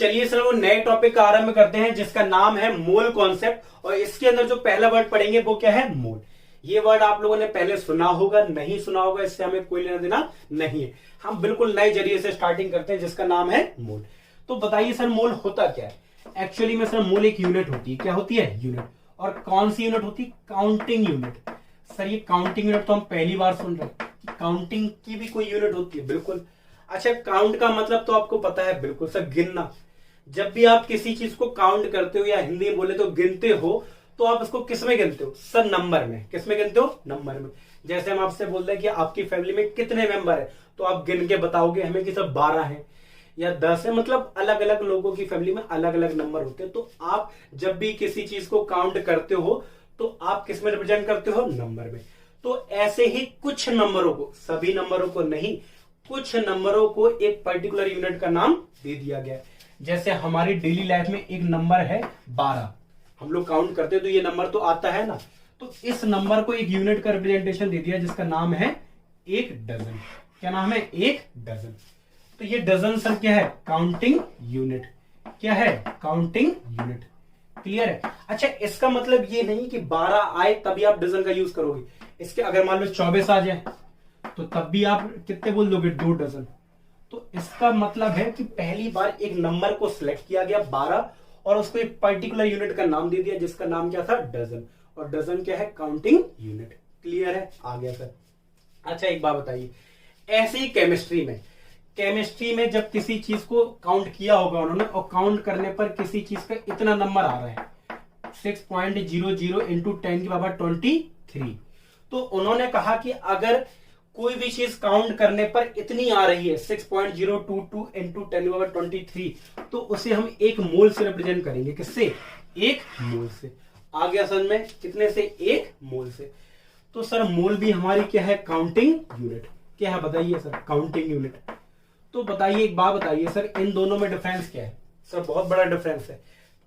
चलिए सर वो नए टॉपिक का आरंभ करते हैं जिसका नाम है मोल कॉन्सेप्ट। और इसके अंदर जो पहला वर्ड पढ़ेंगे वो क्या है? मोल। ये वर्ड आप लोगों ने पहले सुना होगा, नहीं सुना होगा, इससे हमें कोई लेना देना नहीं है। हम बिल्कुल नए जरिए से स्टार्टिंग करते हैं जिसका नाम है मोल। तो बताइए सर मोल होता क्या है? एक्चुअली में सर मोल एक यूनिट होती है। क्या होती है? यूनिट। और कौन सी यूनिट होती है? Counting unit. सर ये काउंटिंग यूनिट तो हम पहली बार सुन रहे हैं। काउंटिंग की भी कोई यूनिट होती है? बिल्कुल। अच्छा, काउंट का मतलब तो आपको पता है, बिल्कुल सर, गिनना। जब भी आप किसी चीज को काउंट करते हो या हिंदी में बोले तो गिनते हो, तो आप इसको किस में गिनते हो? सर नंबर में। किस में गिनते हो? नंबर में। जैसे हम आपसे बोल रहे हैं कि आपकी फैमिली में कितने मेंबर है, तो आप गिन के बताओगे हमें कि सब 12 है या 10 है। मतलब अलग अलग लोगों की फैमिली में अलग अलग नंबर होते हैं। तो आप जब भी किसी चीज को काउंट करते हो तो आप किस में रिप्रेजेंट करते हो? नंबर में। तो ऐसे ही कुछ नंबरों को, सभी नंबरों को नहीं, कुछ नंबरों को एक पर्टिकुलर यूनिट का नाम दे दिया गया है। जैसे हमारी डेली लाइफ में एक नंबर है 12, हम लोग काउंट करते हैं तो ये नंबर तो आता है ना। तो इस नंबर को एक यूनिट का रिप्रेजेंटेशन दे दिया जिसका नाम है एक डजन। क्या नाम है? एक डजन। तो ये डजन सर क्या है? Counting unit. क्या है? Counting unit. क्लियर है? अच्छा, इसका मतलब ये नहीं कि 12 आए तभी आप डजन का यूज करोगे। इसके अगर मान लो 24 आ जाए तो तब भी आप कितने बोल दोगे? 2 डजन। तो इसका मतलब है कि पहली बार एक नंबर को सिलेक्ट किया गया 12 और उसको एक पर्टिकुलर यूनिट का नाम दे दिया जिसका नाम क्या था? डजन। और डजन क्या है? Counting unit. क्लियर है? आ गया सर। अच्छा एक बात बताइए, ऐसे ही केमिस्ट्री में जब किसी चीज को काउंट किया होगा उन्होंने, और काउंट करने पर किसी चीज का इतना नंबर आ रहा है 6.00 इंटू 10⁻23, तो उन्होंने कहा कि अगर कोई भी चीज काउंट करने पर इतनी आ रही है 6.022 इंटू 10⁻23, तो उसे हम एक मोल से रिप्रेजेंट करेंगे। किससे? एक मोल से। आ गया सर में? कितने से? एक मोल से। तो सर मोल भी हमारी क्या है? Counting unit. क्या है बताइए सर? Counting unit. तो बताइए, एक बात बताइए सर, इन दोनों में डिफरेंस क्या है? सर बहुत बड़ा डिफरेंस है।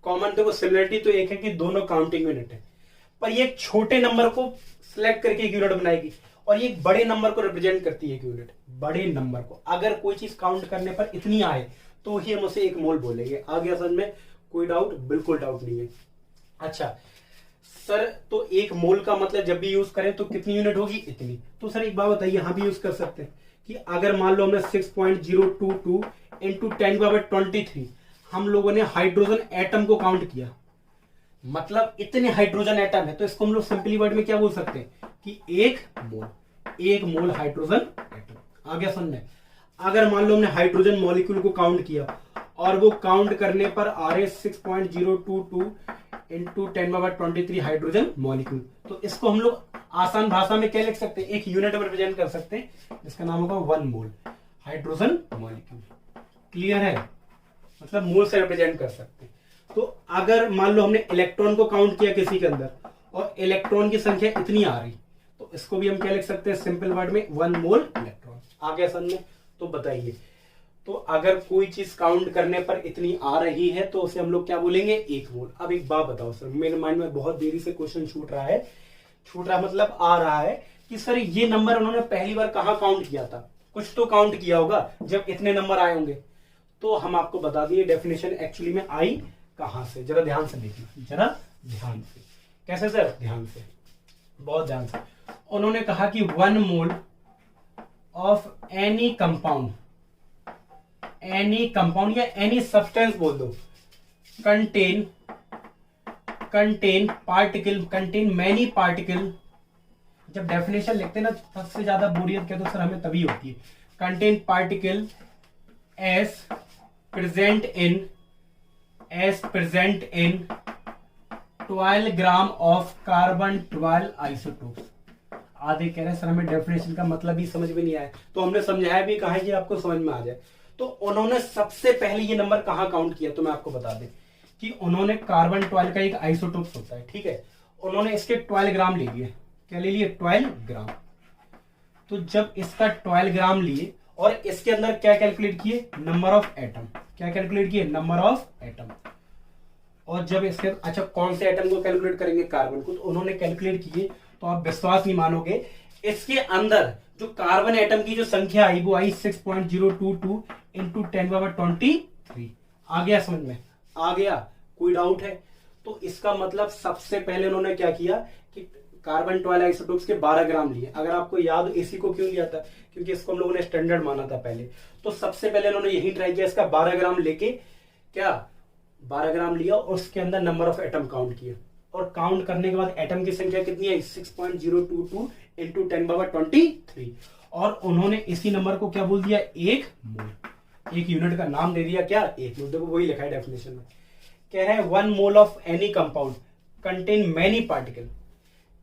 कॉमन देखो सिमिलरिटी तो एक है कि दोनों काउंटिंग यूनिट है, पर ये एक छोटे नंबर को सिलेक्ट करके एक यूनिट बनाएगी और ये एक बड़े नंबर को रिप्रेजेंट करती है एक यूनिट। बड़े नंबर को अगर कोई चीज काउंट करने पर इतनी आए तो ही हम उसे एक मोल बोलेंगे। आ गया सर में? कोई डाउट? बिल्कुल डाउट नहीं है। अच्छा सर, तो एक मोल का मतलब जब भी यूज करें तो कितनी यूनिट होगी? इतनी। तो सर एक बात बताइए, यहां भी यूज कर सकते हैं कि अगर मान लो हमने 6.022 इंटू 10⁻23 हम लोगों ने हाइड्रोजन एटम को काउंट किया, मतलब इतने हाइड्रोजन एटम है, तो इसको हम लोग सिंपली वर्ड में क्या बोल सकते हैं कि एक मोल हाइड्रोजन एटम। आ गया समझ? अगर मान लो हमने हाइड्रोजन मॉलिक्यूल को काउंट किया और वो काउंट करने पर आ रहे 6.022 इंटू 10⁻23 हाइड्रोजन मॉलिक्यूल, तो इसको हम लोग आसान भाषा में क्या लिख सकते हैं? एक यूनिट में रिप्रेजेंट कर सकते हैं जिसका नाम होगा 1 मोल हाइड्रोजन मॉलिक्यूल। क्लियर है? मतलब मोल से रिप्रेजेंट कर सकते हैं। तो अगर मान लो हमने इलेक्ट्रॉन को काउंट किया किसी के अंदर और इलेक्ट्रॉन की संख्या इतनी आ रही, तो इसको भी हम क्या लिख सकते हैं सिंपल वर्ड में? 1 मोल इलेक्ट्रॉन। आ गया समझ में? तो बताइए, तो अगर कोई चीज काउंट करने पर इतनी आ रही है तो उसे हम लोग क्या बोलेंगे? एक मोल। अब एक बात बताओ सर, मेरे माइंड में बहुत देरी से क्वेश्चन छूट रहा मतलब आ रहा है कि सर ये नंबर उन्होंने पहली बार कहां काउंट किया था? कुछ तो काउंट किया होगा जब इतने नंबर आए होंगे। तो हम आपको बता दिए डेफिनेशन एक्चुअली में आई कहां से। जरा ध्यान से देखना, जरा ध्यान से। कैसे सर? ध्यान से, बहुत ध्यान से। उन्होंने कहा कि 1 मोल ऑफ एनी कंपाउंड या एनी सब्सटेंस बोल दो, कंटेन मैनी पार्टिकल। जब डेफिनेशन लिखते हैं ना, सबसे ज्यादा बोरियत क्या तो सर हमें तभी होती है। Contain particle as present in 12 gram of carbon 12 isotopes. आधे कह रहे हैं सर हमें डेफिनेशन का मतलब ही समझ में नहीं आया, तो हमने समझाया भी कहा कि आपको समझ में आ जाए। तो उन्होंने सबसे पहले ये नंबर कहां काउंट किया? तो मैं आपको बता दें कि उन्होंने कार्बन 12 का एक आइसोटोप्स होता है, ठीक है, उन्होंने इसके 12 ग्राम ले लिए। क्या ले लिए? 12 ग्राम। तो जब इसका 12 ग्राम लिए और इसके अंदर क्या कैलकुलेट किए? Number of atom. क्या कैलकुलेट किए? Number of atom. और जब इसके, अच्छा कौन से एटम को कैलकुलेट करेंगे? कार्बन को। तो उन्होंने कैलकुलेट किए, तो आप विश्वास नहीं मानोगे, इसके अंदर जो कार्बन एटम की जो संख्या आई वो आई 6.022 इंटू 10⁻23। आ गया समझ में? आ गया? कोई डाउट है? तो इसका मतलब सबसे पहले उन्होंने क्या किया कि कार्बन 12 आइसोटोप्स के 12 ग्राम लिए। अगर आपको याद हो इसी को क्यों लिया था, क्योंकि इसको हम लोगों ने स्टैंडर्ड माना था पहले। तो सबसे पहले उन्होंने यही ट्राई किया, इसका 12 ग्राम लेके क्या 12 ग्राम लिया और उसके अंदर नंबर ऑफ एटम काउंट किए, और काउंट करने के बाद एटम की संख्या कितनी आई 6.022 इंटू 10⁻23, और उन्होंने इसी नंबर को क्या बोल दिया, एक मोल। एक यूनिट का नाम दे दिया क्या, एक मोल। देखो वही लिखा है डेफिनेशन में, कह रहे हैं 1 mole of any compound contain many particle.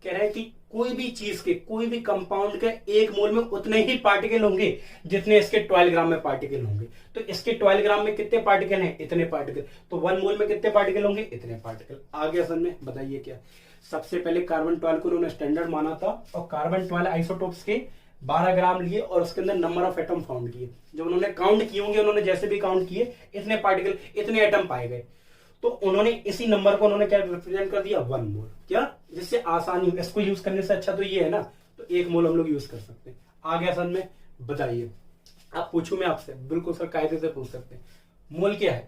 कह रहे हैं कि कोई भी चीज के, कोई भी कंपाउंड के एक मोल में उतने ही पार्टिकल होंगे जितने इसके 12 ग्राम में पार्टिकल होंगे। तो इसके 12 ग्राम में कितने पार्टिकल हैं, इतने पार्टिकल। तो 1 मोल में कितने पार्टिकल होंगे, इतने पार्टिकल। आगे असल में बताइए क्या। सबसे पहले कार्बन 12 को उन्होंने स्टैंडर्ड माना था, और कार्बन 12 आइसोटोप्स के 12 ग्राम लिए और उसके अंदर नंबर ऑफ एटम फाउंड किए। जब उन्होंने काउंट किए होंगे, उन्होंने जैसे भी काउंट किए, इतने पार्टिकल, इतने एटम पाए गए। तो उन्होंने इसी नंबर को उन्होंने क्या रिप्रेजेंट कर दिया, 1 मोल। क्या, जिससे आसानी हो, इसको यूज करने से अच्छा तो ये है ना, तो 1 मोल हम लोग यूज कर सकते हैं। आगे असल में बताइए, आप पूछू मैं आपसे, बिल्कुल सर कायदे से पूछ सकते हैं। मोल क्या है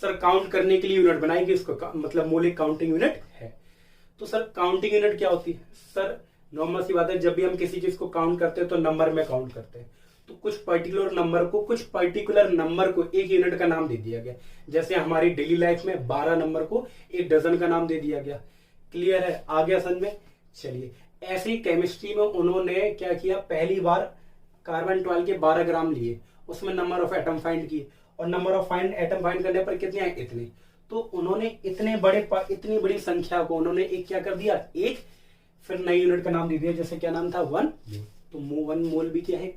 सर? काउंट करने के लिए यूनिट बनाएंगे इसको, मतलब मोल एक काउंटिंग यूनिट है। तो सर काउंटिंग यूनिट क्या होती है? सर नॉर्मल सी बात है, जब भी हम किसी चीज को काउंट करते हैं तो नंबर में काउंट करते हैं। तो कुछ पर्टिकुलर नंबर को एक यूनिट का नाम दे दिया गया। जैसे हमारी डेली लाइफ में 12 नंबर को एक डजन का नाम दे दिया गया। क्लियर है? आगे असल में चलिए, ऐसे ही केमिस्ट्री में उन्होंने क्या किया, पहली बार कार्बन 12 के 12 ग्राम लिए, उसमें नंबर ऑफ एटम फाइंड किए, और नंबर ऑफ एटम फाइंड करने पर कितने आए, इतने। तो उन्होंने इतनी बड़ी संख्या को उन्होंने एक क्या कर दिया, एक फिर नई यूनिट का नाम दे दिया, जैसे क्या नाम था, 1 मोल। तो 1 मोल भी क्या है,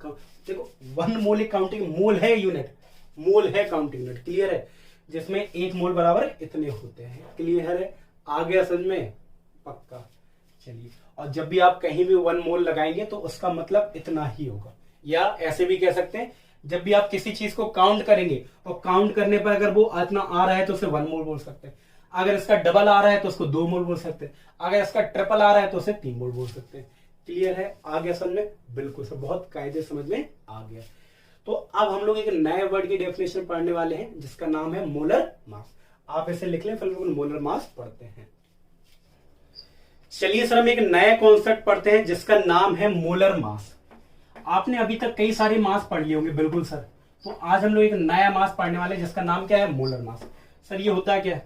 देखो 1 मोल एक काउंटिंग मोल है, यूनिट मोल है, काउंटिंग यूनिट। क्लियर है? जिसमें 1 मोल बराबर इतने होते हैं। क्लियर है? आगे असल में पक्का। चलिए, और जब भी आप कहीं भी 1 मोल लगाएंगे तो उसका मतलब इतना ही होगा। या ऐसे भी कह सकते हैं, जब भी आप किसी चीज को काउंट करेंगे और काउंट करने पर अगर वो इतना आ रहा है तो उसे 1 मोल बोल सकते हैं। अगर इसका डबल आ रहा है तो उसको 2 मोल बोल सकते हैं। अगर इसका ट्रिपल आ रहा है तो उसे 3 मोल बोल सकते हैं। क्लियर है? आगे असल में बिल्कुल सर, बहुत कायदे समझ में आ गया। तो अब हम लोग एक नए वर्ड की डेफिनेशन पढ़ने वाले हैं, जिसका नाम है मोलर मास। आप इसे लिख लें, फिर लोग मोलर मास पढ़ते हैं। चलिए सर, हम एक नया कॉन्सेप्ट पढ़ते हैं जिसका नाम है मोलर मास। आपने अभी तक कई सारे मास पढ़ लिए होंगे, बिल्कुल सर। तो आज हम लोग एक नया मास पढ़ने वाले हैं जिसका नाम क्या है, मोलर मास। सर ये होता है क्या,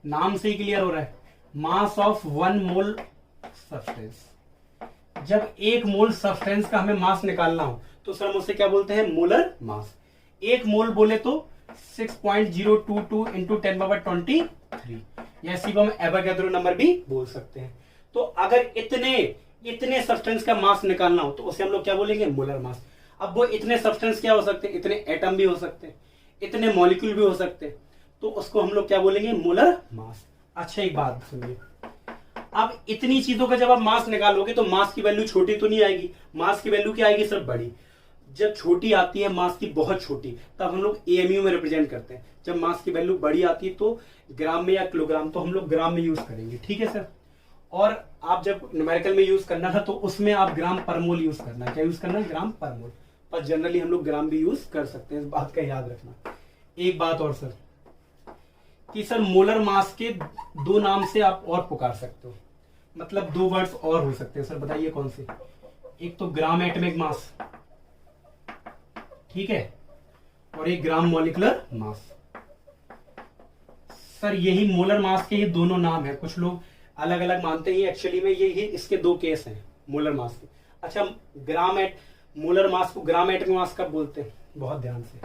नाम से ही क्लियर हो रहा है, मास ऑफ 1 मोल सब्सटेंस। जब 1 मोल सब्सटेंस का हमें मास निकालना हो तो सर हम उसे क्या बोलते हैं, मोलर मास। 1 मोल बोले तो 6.022 इंटू 10⁻23, या इसी को हम एवोगैड्रो नंबर भी बोल सकते हैं। तो अगर इतने सब्सटेंस का मास निकालना हो तो उसे हम लोग क्या बोलेंगे, मोलर मास। अब वो इतने सब्सटेंस क्या हो सकते हैं, इतने एटम भी हो सकते हैं, इतने मॉलिक्यूल भी हो सकते हैं, तो उसको हम लोग क्या बोलेंगे, मोलर मास। अच्छा एक बात सुनिए, अब इतनी चीजों का जब आप मास निकालोगे तो मास की वैल्यू छोटी तो नहीं आएगी, मास की वैल्यू क्या आएगी सर, बड़ी। जब छोटी आती है मास की बहुत छोटी, तब हम लोग एएमयू में रिप्रेजेंट करते हैं। जब मास की वैल्यू बड़ी आती है तो ग्राम में या किलोग्राम, तो हम लोग ग्राम में यूज करेंगे। ठीक है सर? और आप जब न्यूमेरिकल में यूज करना था तो उसमें आप ग्राम पर मोल यूज करना। क्या यूज करना, ग्राम पर मोल। पर जनरली हम लोग ग्राम भी यूज कर सकते हैं, इस बात का याद रखना। एक बात और सर, कि सर मोलर मास के 2 नाम से आप और पुकार सकते हो, मतलब 2 वर्ड्स और हो सकते हैं। सर बताइए कौन से? एक तो ग्राम एटॉमिक मास, ठीक है, और एक ग्राम मॉलिक्यूलर मास। सर यही मोलर मास के ये दोनों नाम है। कुछ लोग अलग अलग मानते हैं, एक्चुअली में ये इसके 2 केस हैं मोलर मास के। अच्छा, मोलर मास को ग्राम एटॉमिक मास कब बोलते हैं, बहुत ध्यान से,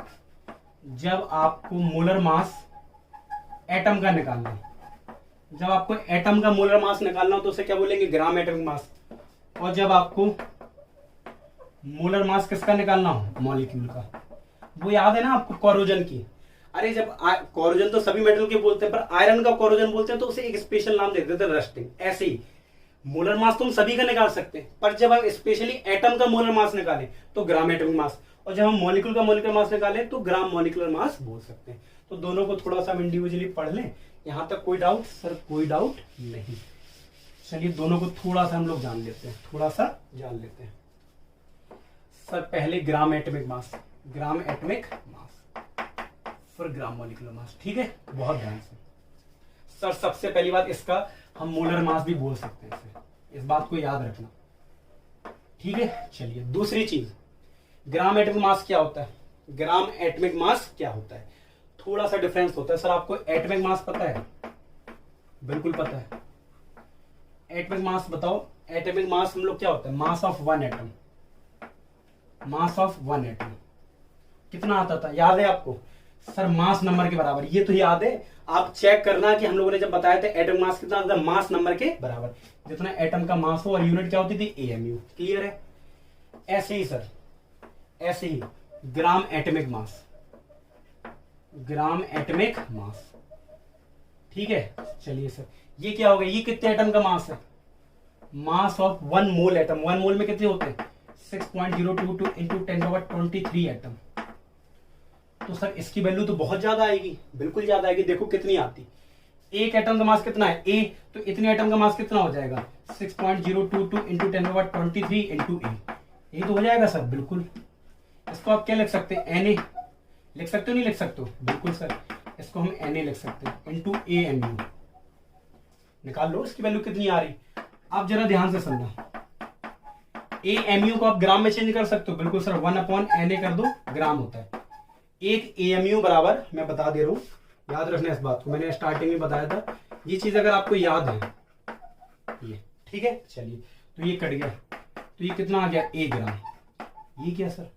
जब आपको मोलर मास एटम का निकालना है। जब आपको एटम का मोलर मास निकालना हो तो उसे क्या बोलेंगे, ग्राम एटॉमिक मास। और जब आपको मोलर मास किसका निकालना हो, मॉलिक्यूल का। वो याद है ना आपको कोरोजन की? अरे जब कोरोजन तो सभी मेटल के बोलते हैं, पर आयरन का कोरोजन बोलते हैं तो उसे एक स्पेशल नाम देते थे, रस्टिंग। ऐसे ही मोलर मास तो हम सभी का निकाल सकते हैं, पर जब हम स्पेशली एटम का मोलर मास निकालें तो ग्राम एटॉमिक मास, और जब हम मॉलिक्यूल का मॉलिक्यूलर मास निकालें तो ग्राम मॉलिक्यूलर मास बोल सकते हैं। तो दोनों को थोड़ा सा हम इंडिविजुअली पढ़ लें। यहां तक कोई डाउट? सर कोई डाउट नहीं। चलिए दोनों को थोड़ा सा हम लोग जान लेते हैं, थोड़ा सा जान लेते हैं। सर पहले gram atomic mass, gram atomic mass, for gram molecular mass. ठीक है, बहुत ध्यान से सर। सबसे पहली बात, इसका हम मोलर मास भी बोल सकते हैं इसे, इस बात को याद रखना। ठीक है, चलिए दूसरी चीज, ग्राम एटॉमिक मास क्या होता है? ग्राम एटॉमिक मास क्या होता है? थोड़ा सा डिफरेंस होता है सर। आपको एटॉमिक मास पता है? बिल्कुल पता है। एटॉमिक मास बताओ। एटॉमिक मास हम लोग क्या होता है? Mass of one atom. Mass of one atom कितना आता था, याद है आपको? सर मास नंबर के बराबर, ये तो याद है। आप चेक करना कि हम लोगों ने जब बताया था एटॉमिक मास कितना था, मास नंबर के बराबर। जितना एटम का मास हो और यूनिट क्या होती थी? एएमयू। क्लियर है? ऐसे ही सर, ऐसे ही gram atomic mass, gram atomic mass. ठीक है, चलिए सर, ये क्या हो गया? ये कितने एटम का मास है? Mass of one mole atom. One mole में कितने होते हैं? 6.022 इंटू 10⁻23 एटम। तो सर इसकी वैल्यू तो बहुत ज्यादा आएगी, बिल्कुल ज्यादा आएगी। देखो कितनी आती, एक एटम का मास कितना है? ए, तो इतने एटम का मास कितना हो जाएगा? 6.022 इंटू 10⁻23 इंटू ए। यही तो हो जाएगा सर, बिल्कुल। इसको आप क्या लिख सकते हैं? एन ए लिख सकते हो, नहीं लिख सकते हो? बिल्कुल सर, इसको हम एन ए लिख सकते हैं इंटू ए एम यू। निकाल लो इसकी वैल्यू कितनी आ रही। आप जरा ध्यान से समझना, ए एम यू को आप ग्राम में चेंज कर सकते हो। बिल्कुल सर, 1/NA कर दो, ग्राम होता है। एक एएमयू बराबर, मैं बता दे रहा हूं, याद रखना इस बात को, मैंने स्टार्टिंग में बताया था। ये चीज अगर आपको याद है, ये ठीक है। चलिए, तो ये कट गया, तो ये कितना आ गया? ए ग्राम। ये क्या सर?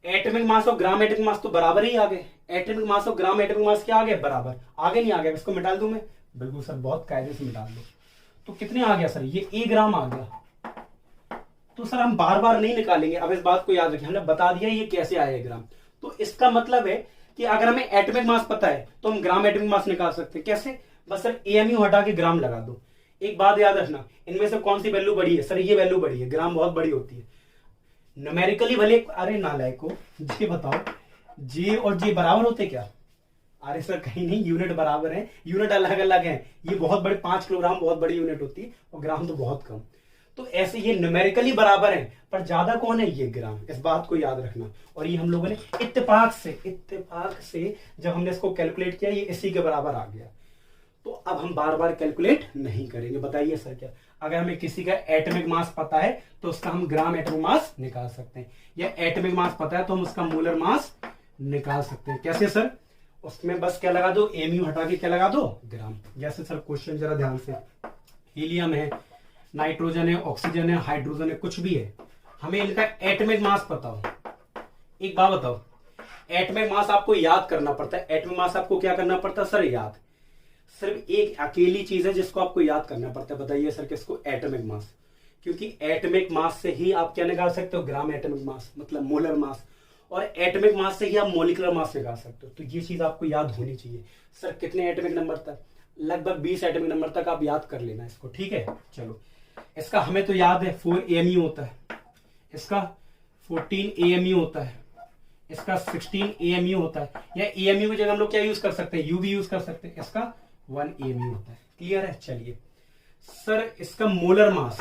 एटॉमिक मास और ग्राम एटॉमिक मास तो बराबर ही आ गए। एटॉमिक मास और ग्राम एटॉमिक मास क्या आ गए? बराबर। आगे नहीं आ गया, इसको मिटा दूं मैं? बिल्कुल सर, बहुत कायदे से मिटा दो। तो कितने आ गया सर? ये ए ग्राम आ गया। तो सर हम बार बार नहीं निकालेंगे, अब इस बात को याद रखिए, हमने बता दिया ये कैसे आया ग्राम। तो इसका मतलब है कि अगर हमें एटॉमिक मास पता है तो हम ग्राम एटॉमिक मास निकाल सकते हैं। कैसे? बस सर एएमयू हटा के ग्राम लगा दो। एक बात याद रखना, इनमें से कौन सी वैल्यू बड़ी है? सर ये वैल्यू बड़ी है, ग्राम बहुत बड़ी होती है न्यूमेरिकली। भले, अरे नालायक को जी बताओ, जे और जे बराबर होते क्या? अरे सर कहीं नहीं, यूनिट बराबर है, यूनिट अलग अलग है। ये बहुत बड़े 5 किलोग्राम बहुत बड़ी यूनिट होती है और ग्राम तो बहुत कम। तो ऐसे ये न्यूमेरिकली बराबर है, पर ज्यादा कौन है? ये ग्राम। इस बात को याद रखना। और ये हम लोगों ने इत्तेफाक से जब हमने इसको कैलकुलेट किया, ये इसी के बराबर आ गया। तो अब हम बार बार कैलकुलेट नहीं करेंगे। बताइए सर क्या, अगर हमें किसी का एटॉमिक मास पता है तो उसका हम ग्राम एटॉमिक मास निकाल सकते हैं, या एटॉमिक मास पता है तो हम उसका मोलर मास निकाल सकते हैं। कैसे सर? उसमें बस क्या लगा दो? एमयू हटा के क्या लगा दो? ग्राम। जैसे सर क्वेश्चन जरा ध्यान से, हीलियम है, नाइट्रोजन है, ऑक्सीजन है, हाइड्रोजन है, कुछ भी है, हमें इनका एटॉमिक मास पता हो। एक बात बताओ, एटॉमिक मास आपको याद करना पड़ता है। एटॉमिक मास आपको क्या करना पड़ता है सर? याद। सिर्फ एक अकेली चीज है जिसको आपको याद करना पड़ता है। बताइए सर किसको? Atomic mass. क्योंकि एटॉमिक मास से ही आप क्या निकाल सकते हो? ग्राम एटॉमिक मास, मतलब मोलर मास। और एटॉमिक मास से ही आप मॉलिक्यूलर मास निकाल सकते हो। तो ये चीज आपको याद होनी चाहिए। सर कितने एटॉमिक नंबर तक? लगभग 20 एटॉमिक नंबर तक आप याद कर लेना इसको। ठीक है, चलो। इसका हमें तो याद है 4 AMU होता है, इसका 14 AMU होता है, इसका 16 AMU होता है। या AMU की जगह हम लोग क्या यूज कर सकते हैं? यू भी यूज कर सकते हैं। इसका 1 AMU होता है। क्लियर है? चलिए सर, इसका मोलर मास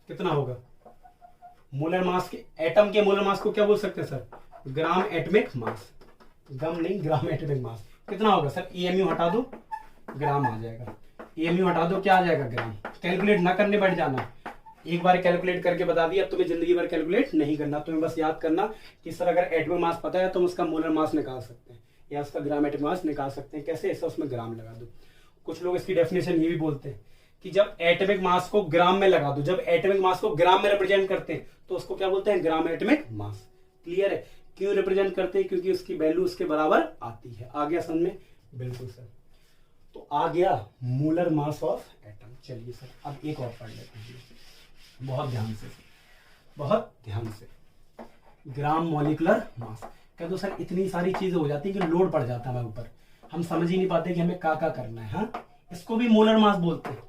कितना होगा? मोलर मास के, एटम के मोलर मास को क्या बोल सकते हैं सर? Gram atomic mass. गम नहीं, ग्राम एटॉमिक मास कितना होगा सर? AMU हटा दो, ग्राम आ जाएगा। AMU हटा दो, क्या आ जाएगा? ग्राम। कैलकुलेट ना करने बैठ जाना, एक बार कैलकुलेट करके बता दिया, अब तुम्हें जिंदगी भर कैलकुलेट नहीं करना। तुम्हें बस याद करना कि सर अगर एटॉमिक मास पता है तो हम उसका मोलर मास निकाल सकते हैं, या उसका ग्राम एटॉमिक मास निकाल सकते हैं। कैसे? ऐसा उसमें ग्राम लगा दो। कुछ लोग इसकी डेफिनेशन ये भी बोलते हैं कि जब एटॉमिक मास को ग्राम में लगा दो, जब एटॉमिक मास को ग्राम में रिप्रेजेंट करते हैं तो उसको क्या बोलते हैं? Gram atomic mass. क्लियर है? क्यों रिप्रेजेंट करते हैं? क्योंकि उसकी वैल्यू उसके बराबर आती है। आ गया समझ में? बिल्कुल सर। तो आ गया मोलर मास ऑफ एटम। चलिए सर, अब एक और पढ़ लेते हैं, बहुत ध्यान से, बहुत ध्यान से। Gram molecular mass. क्या तो सर इतनी सारी चीजें हो जाती है कि लोड पड़ जाता है हमारे ऊपर, हम समझ ही नहीं पाते कि हमें क्या करना है। हाँ, इसको भी मोलर मास बोलते हैं।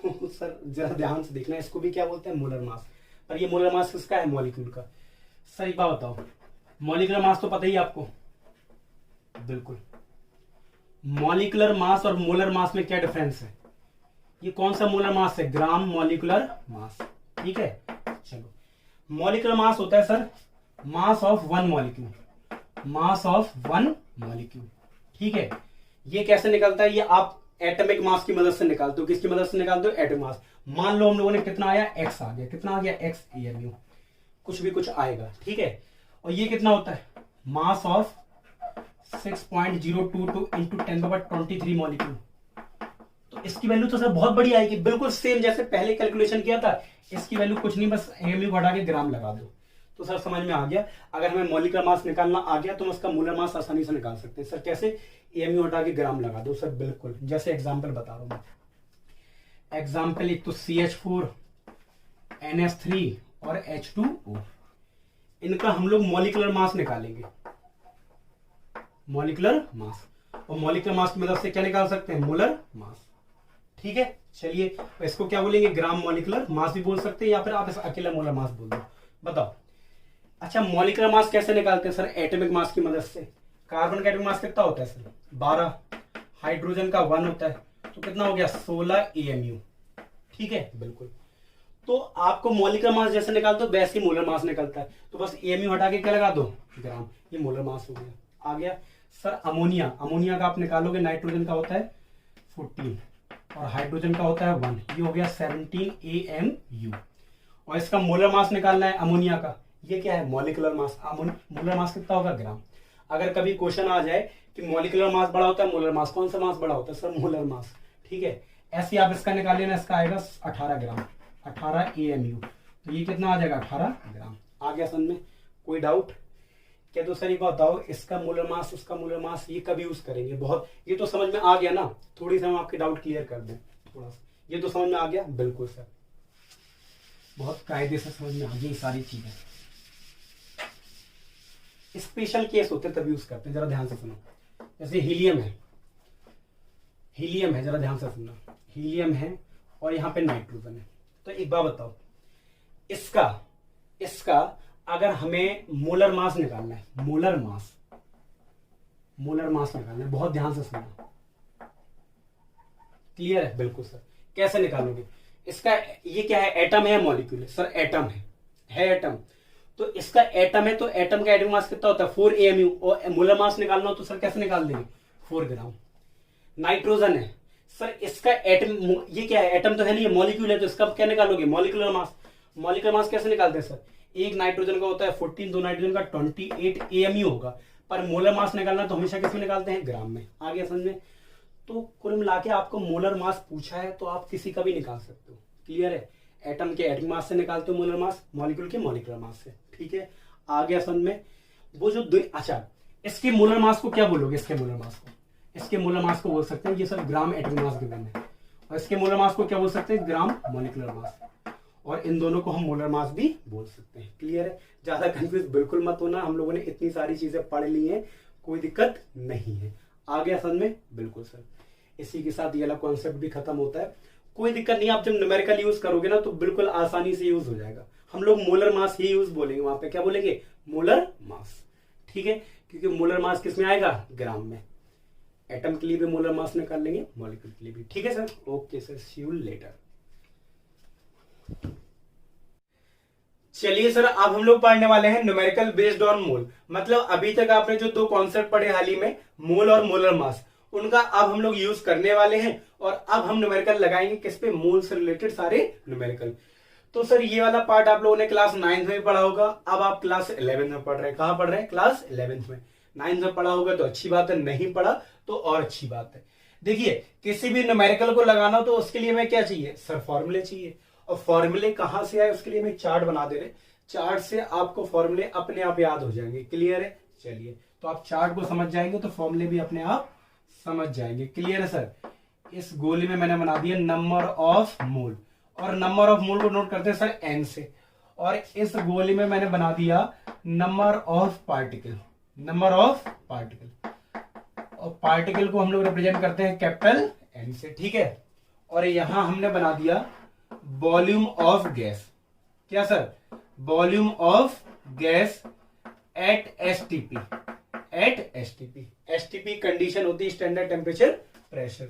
तो सर जरा ध्यान से देखना, इसको भी क्या बोलते हैं? Molar mass. पर ये मोलर मास किसका है? मॉलिक्यूल का। सर एक बात बताओ, मॉलिक्यूलर मास तो पता ही आपको? बिल्कुल। मॉलिक्यूलर मास और मोलर मास में क्या डिफरेंस है? ये कौन सा मोलर मास है? Gram molecular mass. ठीक है, चलो। मॉलिक्यूलर मास होता है sir mass of one molecule. Mass of one molecule. ठीक है, ये कैसे निकलता है, ये आप एटॉमिक मास की मदद से निकालते हो। किसकी मदद से निकालते हो, एटॉमिक मास। मान लो हम लोगों ने कितना आया, एक्स आ गया, कितना आ गया, एक्स एमयू, कुछ भी कुछ आएगा। ठीक है, और ये कितना होता है, मास ऑफ 6.022 इंटू 10⁻23 मॉलिक्यूल। तो इसकी वैल्यू तो सर बहुत बड़ी आएगी, बिल्कुल सेम जैसे पहले कैलकुलेशन किया था। इसकी वैल्यू कुछ नहीं, बस एमयू को हटा के ग्राम लगा दो तो सर समझ में आ गया। अगर हमें मॉलिक्यूलर मास निकालना आ गया तो हम उसका मोलर मास आसानी से निकाल सकते हैं। सर कैसे, एमयू हटा के ग्राम लगा दो। सर बिल्कुल, जैसे एग्जांपल बता रहा हूं मैं। एग्जांपल एक तो CH4 NH3 और H2O, इनका हम लोग मॉलिक्यूलर मास निकालेंगे, मॉलिक्यूलर मास। और मॉलिक्यूलर मास की मदद से क्या निकाल सकते हैं, मोलर मास। ठीक है, चलिए इसको क्या बोलेंगे, ग्राम मॉलिक्यूलर मास भी बोल सकते हैं, या फिर आप इसे अकेला मोलर मास बोल दो। बताओ, अच्छा मॉलिक्यूलर मास कैसे निकालते हैं सर, एटॉमिक मास की मदद से। कार्बन का एटॉमिक मास कितना होता है सर, 12, हाइड्रोजन का 1 होता है, तो कितना हो गया, 16 AMU। ठीक है, बिल्कुल। तो आपको मॉलिक्यूलर मास जैसे निकालते हो वैसे ही मोलर मास निकलता है, तो बस AMU हटा के क्या लगा दो, ग्राम, ये मोलर मास हो गया। आ गया सर अमोनिया, अमोनिया का आप निकालोगे, नाइट्रोजन का होता है 14 और हाइड्रोजन का होता है 1, ये हो गया 17 AMU। और इसका मोलर मास निकालना है अमोनिया का, ये क्या है, मॉलिक्यूलर मास। मोलर मास कितना होगा, ग्राम। अगर कभी क्वेश्चन आ जाए कि मॉलिक्यूलर मास बड़ा होता है मोलर मास, कौन सा मास बड़ा होता है सर, मोलर मास। ठीक है, ऐसे आप इसका निकाल लेना, इसका आएगा 18 ग्राम, 18 AMU। तो ये कितना आ जाएगा, 18 ग्राम। आ गया समझ में, कोई डाउट? क्या तो सर ये बताओ, इसका मोलर मास उसका मोलर मास ये कभी यूज करेंगे, बहुत ये तो समझ में आ गया ना। थोड़ी सी हम आपके डाउट क्लियर कर दें, थोड़ा सा ये तो समझ में आ गया, बिल्कुल सर, बहुत कायदे से समझ में आ गई सारी चीजें। स्पेशल केस होते तब यूज करते हैं, जरा ध्यान से सुनो। जैसे हीलियम है, हीलियम है, जरा ध्यान से सुनना, हीलियम है और यहाँ पे नाइट्रोजन है। तो एक बात बताओ, इसका अगर हमें मोलर मास निकालना है, मोलर मास निकालना है, बहुत ध्यान से सुनना, क्लियर है? बिल्कुल सर, कैसे निकालोगे इसका, ये क्या है, एटम है, मॉलिक्यूल है सर, एटम है एटम। तो इसका एटम है, तो एटम का एटॉमिक मास कितना होता है, 4 AMU। और मोलर मास निकालना हो तो सर कैसे निकाल देंगे, 4 ग्राम। नाइट्रोजन है सर, इसका एटम, ये क्या है, एटम तो है नहीं, मॉलिक्यूल है, तो इसका क्या निकालोगे, मॉलिक्यूलर मास। मॉलिक्यूलर मास कैसे निकालते हैं सर, एक नाइट्रोजन का होता है 14, दो नाइट्रोजन का 28 AMU होगा। पर मोलर मास निकालना तो हमेशा किसमें निकालते हैं, ग्राम में। आ गया समझ में? तो कुल मिला के आपको मोलर मास पूछा है तो आप किसी का भी निकाल सकते हो, क्लियर है? एटम के एटॉमिक मास से निकालते हो मोलर मास, मॉलिक्यूल के मॉलिक्यूलर मास से। ठीक है, आ गया समझ में? वो जो अच्छा, इसके मोलर मास को क्या बोलोगे, इसके मोलर मास को बोल सकते हैं, ये सब ग्राम एटॉमिक मास गिवन है। और इसके मोलर मास को क्या बोल सकते हैं, ग्राम मॉलिक्यूलर मास। और इन दोनों को हम मोलर मास भी बोल सकते हैं, क्लियर है? ज्यादा कंफ्यूज बिल्कुल मत होना, हम लोगों ने इतनी सारी चीजें पढ़ ली हैं, कोई दिक्कत नहीं है। आ गया समझ में? बिल्कुल सर, इसी के साथ ये वाला कॉन्सेप्ट भी खत्म होता है, कोई दिक्कत नहीं। आप जब न्यूमेरिकल यूज करोगे ना तो बिल्कुल आसानी से यूज हो जाएगा। हम लोग मोलर मास ही यूज बोलेंगे, वहां पे क्या बोलेंगे, मोलर मास। ठीक है, क्योंकि मोलर मास किसमें आएगा, ग्राम में। एटम के लिए भी मोलर मास निकाल लेंगे, मॉलिक्यूल के लिए भी। ठीक है sir, okay sir, see you later. चलिए सर, अब हम लोग पढ़ने वाले हैं न्यूमेरिकल बेस्ड ऑन मोल। मतलब अभी तक आपने जो 2 कॉन्सेप्ट पढ़े हाल ही में, मोल और मोलर मास, उनका अब हम लोग यूज करने वाले हैं। और अब हम न्यूमेरिकल लगाएंगे किस पे, मोल से रिलेटेड सारे न्यूमेरिकल। तो सर ये वाला पार्ट आप लोगों ने क्लास 9th में पढ़ा होगा, अब आप क्लास 11th में पढ़ रहे हैं। कहां पढ़ रहे हैं, क्लास 11th में। 9th में पढ़ा होगा तो अच्छी बात है, नहीं पढ़ा तो और अच्छी बात है। देखिए, किसी भी न्यूमेरिकल को लगाना तो उसके लिए हमें क्या चाहिए सर, फॉर्मूले चाहिए। और फॉर्मूले कहां से आए उसके लिए हम एक चार्ट बना दे रहे, चार्ट से आपको फॉर्मूले अपने आप याद हो जाएंगे, क्लियर है? चलिए, तो आप चार्ट को समझ जाएंगे तो फॉर्मूले भी अपने आप समझ जाएंगे, क्लियर है सर? इस गोली में मैंने बना दिया नंबर ऑफ मोल, और नंबर ऑफ मोल को नोट करते हैं सर एन से। और इस गोली में मैंने बना दिया नंबर ऑफ पार्टिकल, और पार्टिकल को हम लोग रिप्रेजेंट करते हैं कैपिटल एन से। ठीक है, और यहां हमने बना दिया वॉल्यूम ऑफ गैस। क्या sir, volume of gas at STP, STP condition होती है स्टैंडर्ड टेम्परेचर प्रेशर,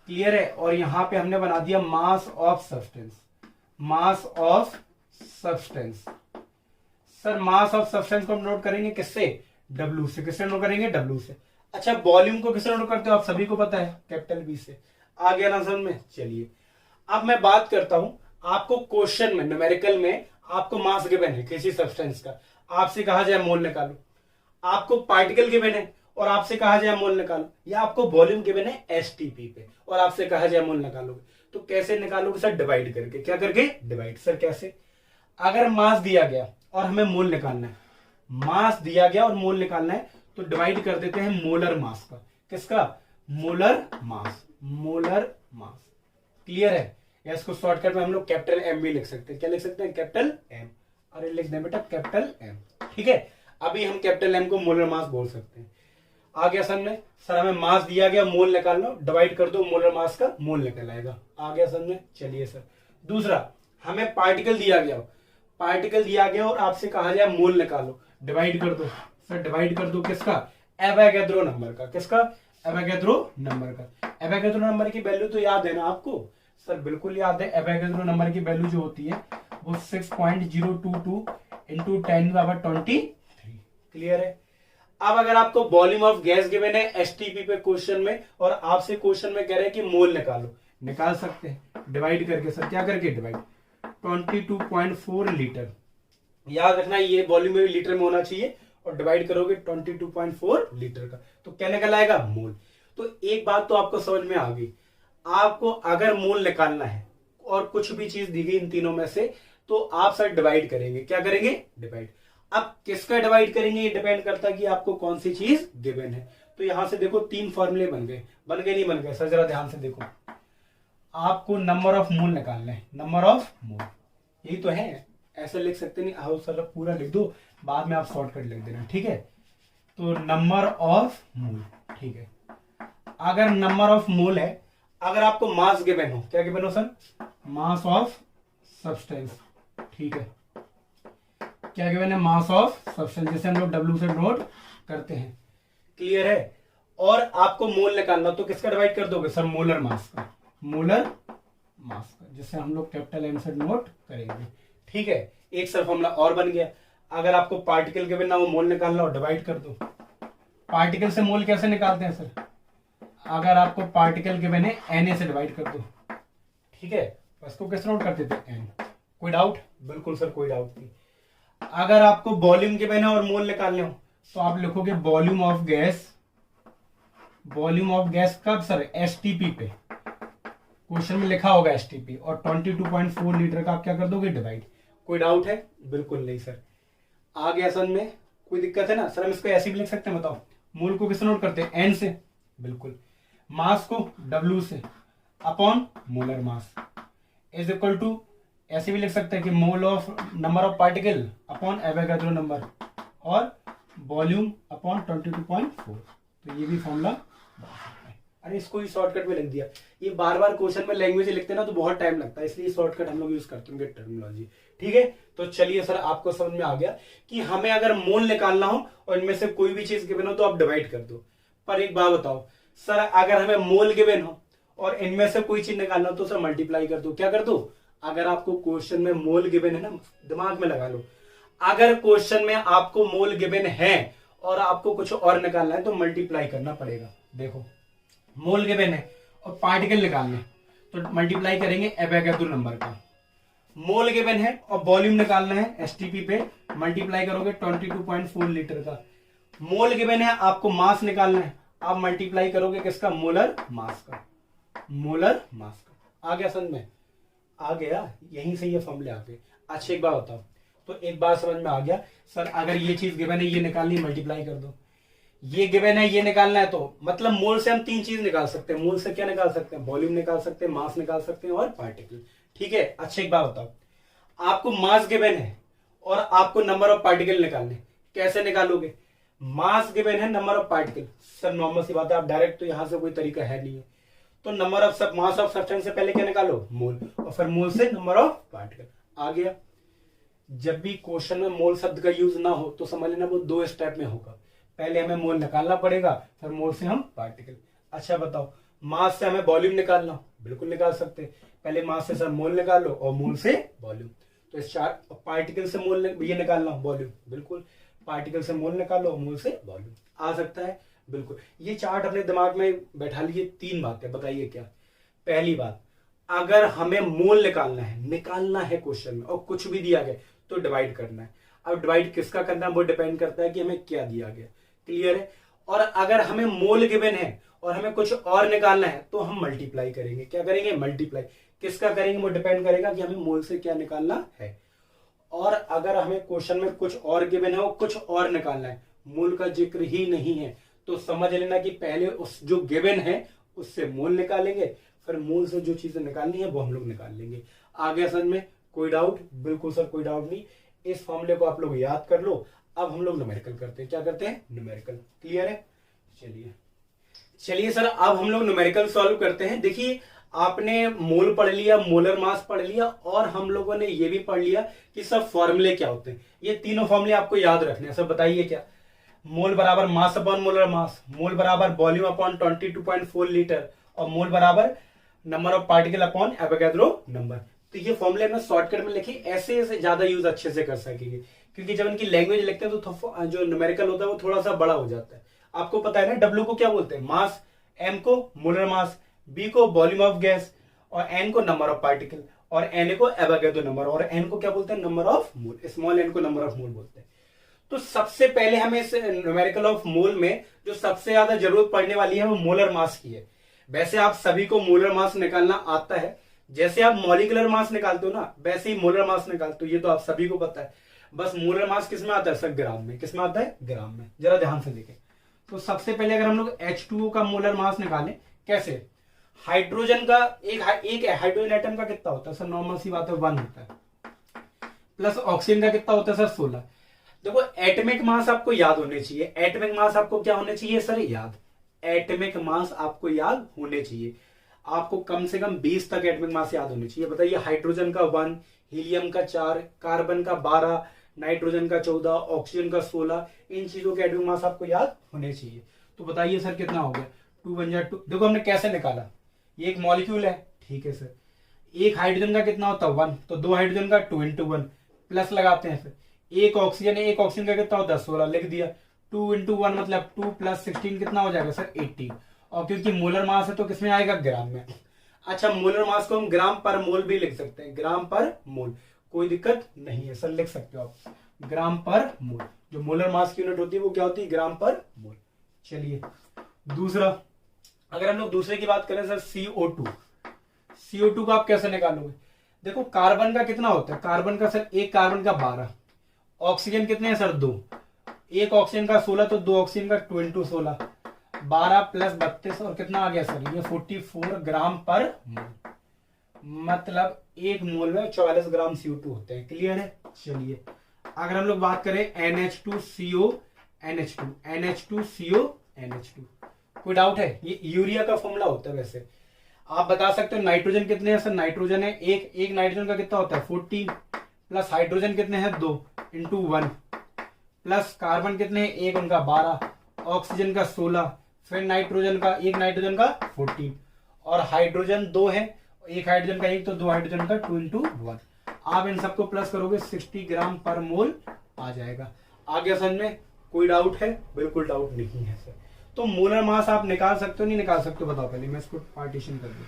क्लियर है? और यहां पे हमने बना दिया mass of substance, sir mass of substance को हम नोट करेंगे किससे, डब्ल्यू से। किससे नोट करेंगे? डब्ल्यू से। अच्छा, वॉल्यूम को किससे नोट करते हो? आप सभी को पता है, कैपिटल बी से। आ गया ना समझ में? चलिए अब मैं बात करता हूं, आपको क्वेश्चन में न्यूमेरिकल में आपको मास गिवन है किसी सब्सटेंस का, आपसे कहा जाए मोल निकालो, आपको पार्टिकल गिवन है और आपसे कहा जाए मोल निकालो, या आपको वॉल्यूम गिवन है एसटीपी पे और आपसे कहा जाए मोल निकालोगे, तो कैसे निकालोगे सर? डिवाइड करके। क्या करके? डिवाइड। सर कैसे? अगर मास दिया गया और हमें मोल निकालना है, मास दिया गया और मोल निकालना है, तो डिवाइड कर देते हैं मोलर मास का। किसका? Molar mass. Molar mass. Clear है? या इसको शॉर्टकट में हम लोग कैपिटल एम भी लिख सकते हैं। क्या लिख सकते हैं? Capital M. अरे लिख दें बेटा कैपिटल एम। ठीक है, अभी हम कैपिटल एम को मोलर मास बोल सकते हैं। आ गया समझ में? सर हमें मास दिया गया, मोल निकालना, डिवाइड कर दो, मोलर मास का मोल निकल आएगा। आ गया समझ में? चलिए सर दूसरा, हमें पार्टिकल दिया गया, पार्टिकल दिया गया और आपसे कहा जाए मोल निकालो, डिवाइड कर दो। सर डिवाइड कर दो किसका? एवोगैड्रो नंबर का। किसका? एवोगैड्रो नंबर का। एवोगैड्रो नंबर की वैल्यू तो याद है ना आपको? सर बिल्कुल याद है। एवोगैड्रो नंबर की वैल्यू जो होती है वो 6.022 इंटू 10⁻23। क्लियर है? अब अगर आपको वॉल्यूम ऑफ गैस गिवन है एसटीपी पे क्वेश्चन में, और आपसे क्वेश्चन में कह रहे हैं कि मोल निकालो, निकाल सकते हैं डिवाइड करके। सर क्या करके? डिवाइड। 22.4 लीटर। याद रखना ये वॉल्यूम में लीटर में होना चाहिए, और डिवाइड करोगे 22.4 लीटर का, तो क्या निकल आएगा? मोल। तो एक बात तो आपको समझ में आ गई, आपको अगर मोल निकालना है और कुछ भी चीज दी गई इन तीनों में से, तो आप सर डिवाइड करेंगे। क्या करेंगे? डिवाइड। अब किसका डिवाइड करेंगे ये डिपेंड करता है कि आपको कौन सी चीज गिवन है। तो यहां से देखो 3 फॉर्मूले बन गए। बन गए नहीं बन गए? सर जरा ध्यान से देखो, आपको नंबर ऑफ मोल निकालना है। नंबर ऑफ मोल यही तो है, ऐसे लिख सकते नहीं। आओ सर पूरा लिख दो, बाद में आप शॉर्टकट लिख देना। ठीक है, तो नंबर ऑफ मोल। ठीक है, अगर नंबर ऑफ मोल है, अगर आपको मास गिवन हो, क्या गिवन हो सर? Mass of substance. ठीक है, क्या गिवन है? मास ऑफ सब्सटेंस, जैसे हम लोग डब्ल्यू से नोट करते हैं। क्लियर है? और आपको मोल निकालना, तो किसका डिवाइड कर दोगे सर? मोलर मास का। मोलर मास का, जिससे हम लोग कैपिटल एम से नोट करेंगे। ठीक है, एक सर फॉर्मूला और बन गया। अगर आपको पार्टिकल गिवन ना हो, मोल निकालना हो, डिवाइड कर दो। पार्टिकल से मोल कैसे निकालते हैं सर? अगर आपको पार्टिकल गिवन है एन से डिवाइड कर दो। ठीक है, इसको कैसे नोट करते थे? एन। कोई डाउट? बिल्कुल सर कोई डाउट नहीं। अगर आपको वॉल्यूम गिवन है और मोल निकालने हो, तो आप लिखोगे volume of gas. Volume of gas कब सर? एसटीपी पे। क्वेश्चन में लिखा होगा एसटीपी, और 22.4 लीटर का आप क्या कर दोगे? डिवाइड। कोई डाउट है? बिल्कुल नहीं सर। आ गया समझ में? कोई दिक्कत है ना? सर हम इसको ऐसे भी लिख सकते हैं, बताओ। मोल को किससे नोट करते हैं? एन से। बिल्कुल। मास को डब्ल्यू से upon molar mass is equal to, ऐसे भी लिख सकते हैं कि mole of number of particle upon Avogadro number, और वॉल्यूम अपॉन 22.4। तो ये भी फॉर्मूला। अरे इसको ही शॉर्टकट में लिख दिया। ये बार बार क्वेश्चन में लैंग्वेज लिखते हैं ना, तो बहुत टाइम लगता है, इसलिए शॉर्टकट हम लोग यूज करते हैं टर्मिनोलॉजी। ठीक है, तो चलिए सर आपको समझ में आ गया कि हमें अगर मोल निकालना हो और इनमें से कोई भी चीज गिवन हो, तो आप डिवाइड कर दो। पर एक बात बताओ सर, अगर हमें मोल गिवन हो और इनमें से कोई चीज निकालना हो, तो सर मल्टीप्लाई कर दो। क्या कर दो? अगर आपको क्वेश्चन में मोल गिवन है ना, दिमाग में लगा लो, अगर क्वेश्चन में आपको मोल गिवन है और आपको कुछ और निकालना है, तो मल्टीप्लाई करना पड़ेगा। देखो मोल गिवन है और पार्टिकल निकालने, तो मल्टीप्लाई करेंगे एवोगैड्रो नंबर का। मोल गिवन है और वॉल्यूम निकालना है एसटीपी पे, मल्टीप्लाई करोगे 22.4 लीटर का। मोल गिवन है, आपको मास निकालना है, आप मल्टीप्लाई करोगे किसका? मोलर मास का। मोलर मास का। आ गया समझ में? आ गया, यहीं से ये फॉर्मूले आ गए। अच्छा एक बात बताओ, तो एक बात समझ में आ गया सर, अगर ये चीज गिवन है, ये निकालनी, मल्टीप्लाई कर दो। ये गिवन है, ये निकालना है, तो मतलब मोल से हम 3 चीज निकाल सकते हैं। मोल से क्या निकाल सकते हैं? वॉल्यूम निकाल सकते हैं, मास निकाल सकते हैं और पार्टिकल। ठीक है, अच्छा एक बात बताओ, आपको मास गिवन है और आपको नंबर ऑफ पार्टिकल निकालने, कैसे निकालोगे? मास गिवन है, number of particle. Sir normal सी बात है, आप डायरेक्ट, तो यहां से कोई तरीका है नहीं है, तो number of mass of substance से पहले क्या निकालो? मोल, और फिर मोल से नंबर ऑफ पार्टिकल। आ गया। जब भी क्वेश्चन में मोल शब्द का यूज ना हो, तो समझ लेना वो 2 स्टेप में होगा। पहले हमें मोल निकालना पड़ेगा, फिर मोल से हम पार्टिकल। अच्छा बताओ, मास से हमें वॉल्यूम निकालना, बिल्कुल निकाल सकते हैं। पहले मास से सर मोल निकाल लो और मोल से वॉल्यूम। तो इस 4 पार्टिकल से मोल ये निकालना वॉल्यूम, बिल्कुल। पार्टिकल से मोल निकालो, मोल से वॉल्यूम। आ सकता है बिल्कुल। ये चार्ट अपने दिमाग में बैठा लीजिए। 3 बातें बताइए क्या। पहली बात, अगर हमें मोल निकालना है क्वेश्चन में और कुछ भी दिया गया तो डिवाइड करना है। अब डिवाइड किसका करना है वो डिपेंड करता है कि हमें क्या दिया गया। क्लियर है। और अगर हमें मोल गिवन है और हमें कुछ और निकालना है तो हम मल्टीप्लाई करेंगे। क्या करेंगे? मल्टीप्लाई। किसका करेंगे वो डिपेंड करेगा कि हमें मोल से क्या निकालना है। और अगर हमें क्वेश्चन में कुछ और गिवन है और कुछ और निकालना है, मोल का जिक्र ही नहीं है, तो समझ लेना कि पहले उस जो गिवन है उससे मोल निकालेंगे, फिर मोल से जो चीजें निकालनी है वो हम लोग निकाल लेंगे। आगे समझ में कोई डाउट? बिल्कुल सर कोई डाउट नहीं। इस फॉर्मूले को आप लोग याद कर लो। अब हम लोग न्यूमेरिकल करते हैं। क्या करते हैं? न्यूमेरिकल। क्लियर है। चलिए सर अब हम लोग न्यूमेरिकल सॉल्व करते हैं। देखिए आपने मोल पढ़ लिया, मोलर मास पढ़ लिया, और हम लोगों ने ये भी पढ़ लिया कि सब फॉर्मूले क्या होते हैं। ये तीनों फॉर्मूले आपको याद रखने हैं। सब बताइए क्या। मोल बराबर मास अपॉन मोलर मास, मोल बराबर वॉल्यूम अपॉन 22.4 लीटर, और मोल बराबर number of particle upon Avogadro number. तो ये फॉर्मूले में शॉर्टकट में लिखे, ऐसे ज्यादा यूज अच्छे से कर सकेंगे, क्योंकि जब इनकी लैंग्वेज लिखते हैं तो जो न्यूमेरिकल होता है वो थोड़ा सा बड़ा हो जाता है। आपको पता है ना डब्ल्यू को क्या बोलते हैं? मास, एम को मोलर मास, बी को वॉल्यूम ऑफ गैस, और एन को नंबर ऑफ पार्टिकल, और एन को एवोगैड्रो नंबर, और एन को क्या बोलते हैं? Number of mole. Small N को नंबर ऑफ मोल बोलते हैं। तो सबसे पहले हमें इस न्यूमेरिकल ऑफ मोल में जो सबसे ज्यादा जरूरत पड़ने वाली है वो मोलर मास की है। वैसे आप सभी को मोलर मास निकालना आता है, जैसे आप मॉलिक्यूलर मास निकालते हो ना वैसे ही मोलर मास निकालते हो, ये तो आप सभी को पता है। बस मोलर मास किस में आता है सर? ग्राम में। किस में आता है? ग्राम में। जरा ध्यान से देखें। तो सबसे पहले अगर हम लोग H2O का मोलर मास निकालें, कैसे? हाइड्रोजन का एक हाइड्रोजन एटम का कितना होता है सर? नॉर्मल सी बात है 1 होता है, प्लस ऑक्सीजन का कितना होता है सर? 16। देखो एटमिक मास आपको याद होने चाहिए। एटमिक मास आपको क्या होने चाहिए सर? याद। एटमिक मास आपको याद होने चाहिए। आपको कम से कम 20 तक एटमिक मास याद होने चाहिए। बताइए हाइड्रोजन का 1, हीलियम का 4, कार्बन का 12, नाइट्रोजन का 14, ऑक्सीजन का 16, इन चीजों के एटमिक मास आपको याद होने चाहिए। तो बताइए सर कितना हो गया? 2 × 2। देखो हमने कैसे निकाला, ये एक मॉलिक्यूल है, ठीक है सर। एक हाइड्रोजन का कितना होता है? 1, तो 2 हाइड्रोजन का 2 × 1, प्लस लगाते हैं फिर। एक ऑक्सीजन है, एक ऑक्सीजन का कितना होता है? 16, लिख दिया। 2 × 1 मतलब 2 + 16 कितना हो जाएगा सर? 18। और क्योंकि मोलर मास है तो किसमें आएगा? ग्राम में। अच्छा मोलर मास को हम ग्राम पर मोल भी लिख सकते हैं। ग्राम पर मोल कोई दिक्कत नहीं है सर, लिख सकते हो आप ग्राम पर मोल। जो मोलर मास की यूनिट होती है वो क्या होती है? ग्राम पर मोल। चलिए दूसरा, अगर हम लोग दूसरे की बात करें सर CO2। CO2 को आप कैसे निकालोगे? देखो कार्बन का कितना होता है? कार्बन का सर एक कार्बन का 12, ऑक्सीजन कितने हैं सर? 2, एक ऑक्सीजन का 16, तो 2 ऑक्सीजन का 2 × 16, 12 + 32 और कितना आ गया सर? ये 44 ग्राम पर मोल। मतलब एक मोल में 44 ग्राम CO2 होते हैं। क्लियर है। चलिए अगर हम लोग बात करें NH2CO NH2CO NH2, कोई डाउट है? ये यूरिया का फॉर्मूला होता है। वैसे आप बता सकते हो नाइट्रोजन कितने हैं सर? नाइट्रोजन है एक नाइट्रोजन का कितना होता है? 14, प्लस हाइड्रोजन कितने हैं? 2 × 1, प्लस कार्बन कितने हैं? एक उनका 12, ऑक्सीजन का 16, फिर नाइट्रोजन का 14, और हाइड्रोजन 2 है, एक हाइड्रोजन का 1, तो 2 हाइड्रोजन का 2 × 1। आप इन सबको प्लस करोगे 60 ग्राम पर मोल आ जाएगा। आगे समझ में कोई डाउट है? बिल्कुल डाउट नहीं है सर। तो मोलर मास आप निकाल सकते हो नहीं निकाल सकते हो? बताओ। पहले मैं इसको पार्टीशन कर दूं।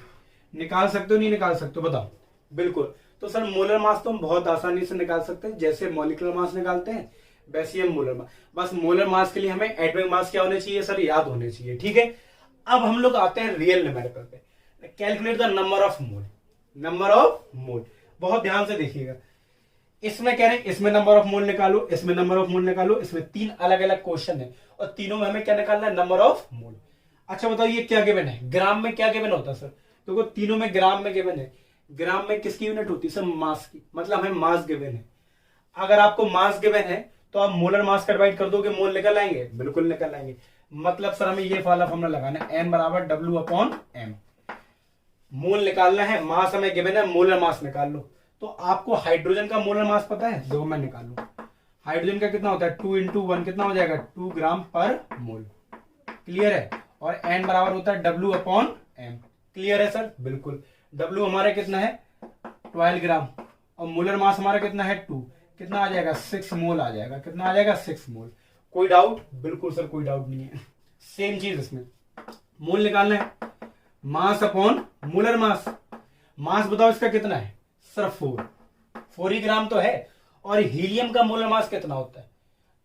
निकाल सकते हो नहीं निकाल सकते हो? बताओ। बिल्कुल। तो सर मोलर मास तो हम बहुत आसानी से निकाल सकते हैं, जैसे मॉलिक्यूलर मास निकालते हैं वैसे हम मोलर मास। बस मोलर मास के लिए हमें एटॉमिक मास क्या होने चाहिए सर? याद होने चाहिए। ठीक है। अब हम लोग आते हैं रियल न्यूमेरिकल पे। Calculate the number of mole. Number of मोल बहुत ध्यान से देखिएगा। इसमें कह रहे हैं इसमें नंबर ऑफ मोल निकालो, इसमें नंबर ऑफ मोल निकालो। इसमें 3 अलग अलग क्वेश्चन है और तीनों में हमें क्या निकालना है? नंबर ऑफ मोल। अच्छा बताओ ये क्या गिवन है? ग्राम में क्या गिवन होता है सर? देखो तीनों में ग्राम में गिवन है। ग्राम में किसकी यूनिट होती है सर? मास की। मतलब हमें मास गिवन है। अगर आपको मास गिवन है तो आप मोलर मास का डिवाइड कर दोगे, मोल निकल आएंगे? बिल्कुल निकल आएंगे। मतलब सर हमें ये वाला फॉर्मूला लगाना है, N = W/M। मोल निकालना है, मास हमें गिवन है, मोलर मास निकाल लो। तो आपको हाइड्रोजन का मोलर मास पता है? देखो मैं निकालू। हाइड्रोजन का कितना होता है? 2 × 1 कितना हो जाएगा? 2 ग्राम पर मोल। क्लियर है। और N बराबर होता है W/M। क्लियर है सर? बिल्कुल। W हमारा कितना है? 12 ग्राम, और मोलर मास हमारा कितना है? 2। कितना आ जाएगा 6 मोल आ जाएगा। कितना आ जाएगा 6 मोल। कोई डाउट? बिल्कुल सर कोई डाउट नहीं है। सेम चीज इसमें मोल निकालना है, मास अपॉन मोलर मास। मास बताओ इसका कितना है सर 4 ही ग्राम तो है। और हीलियम का मोलर मास कितना होता है?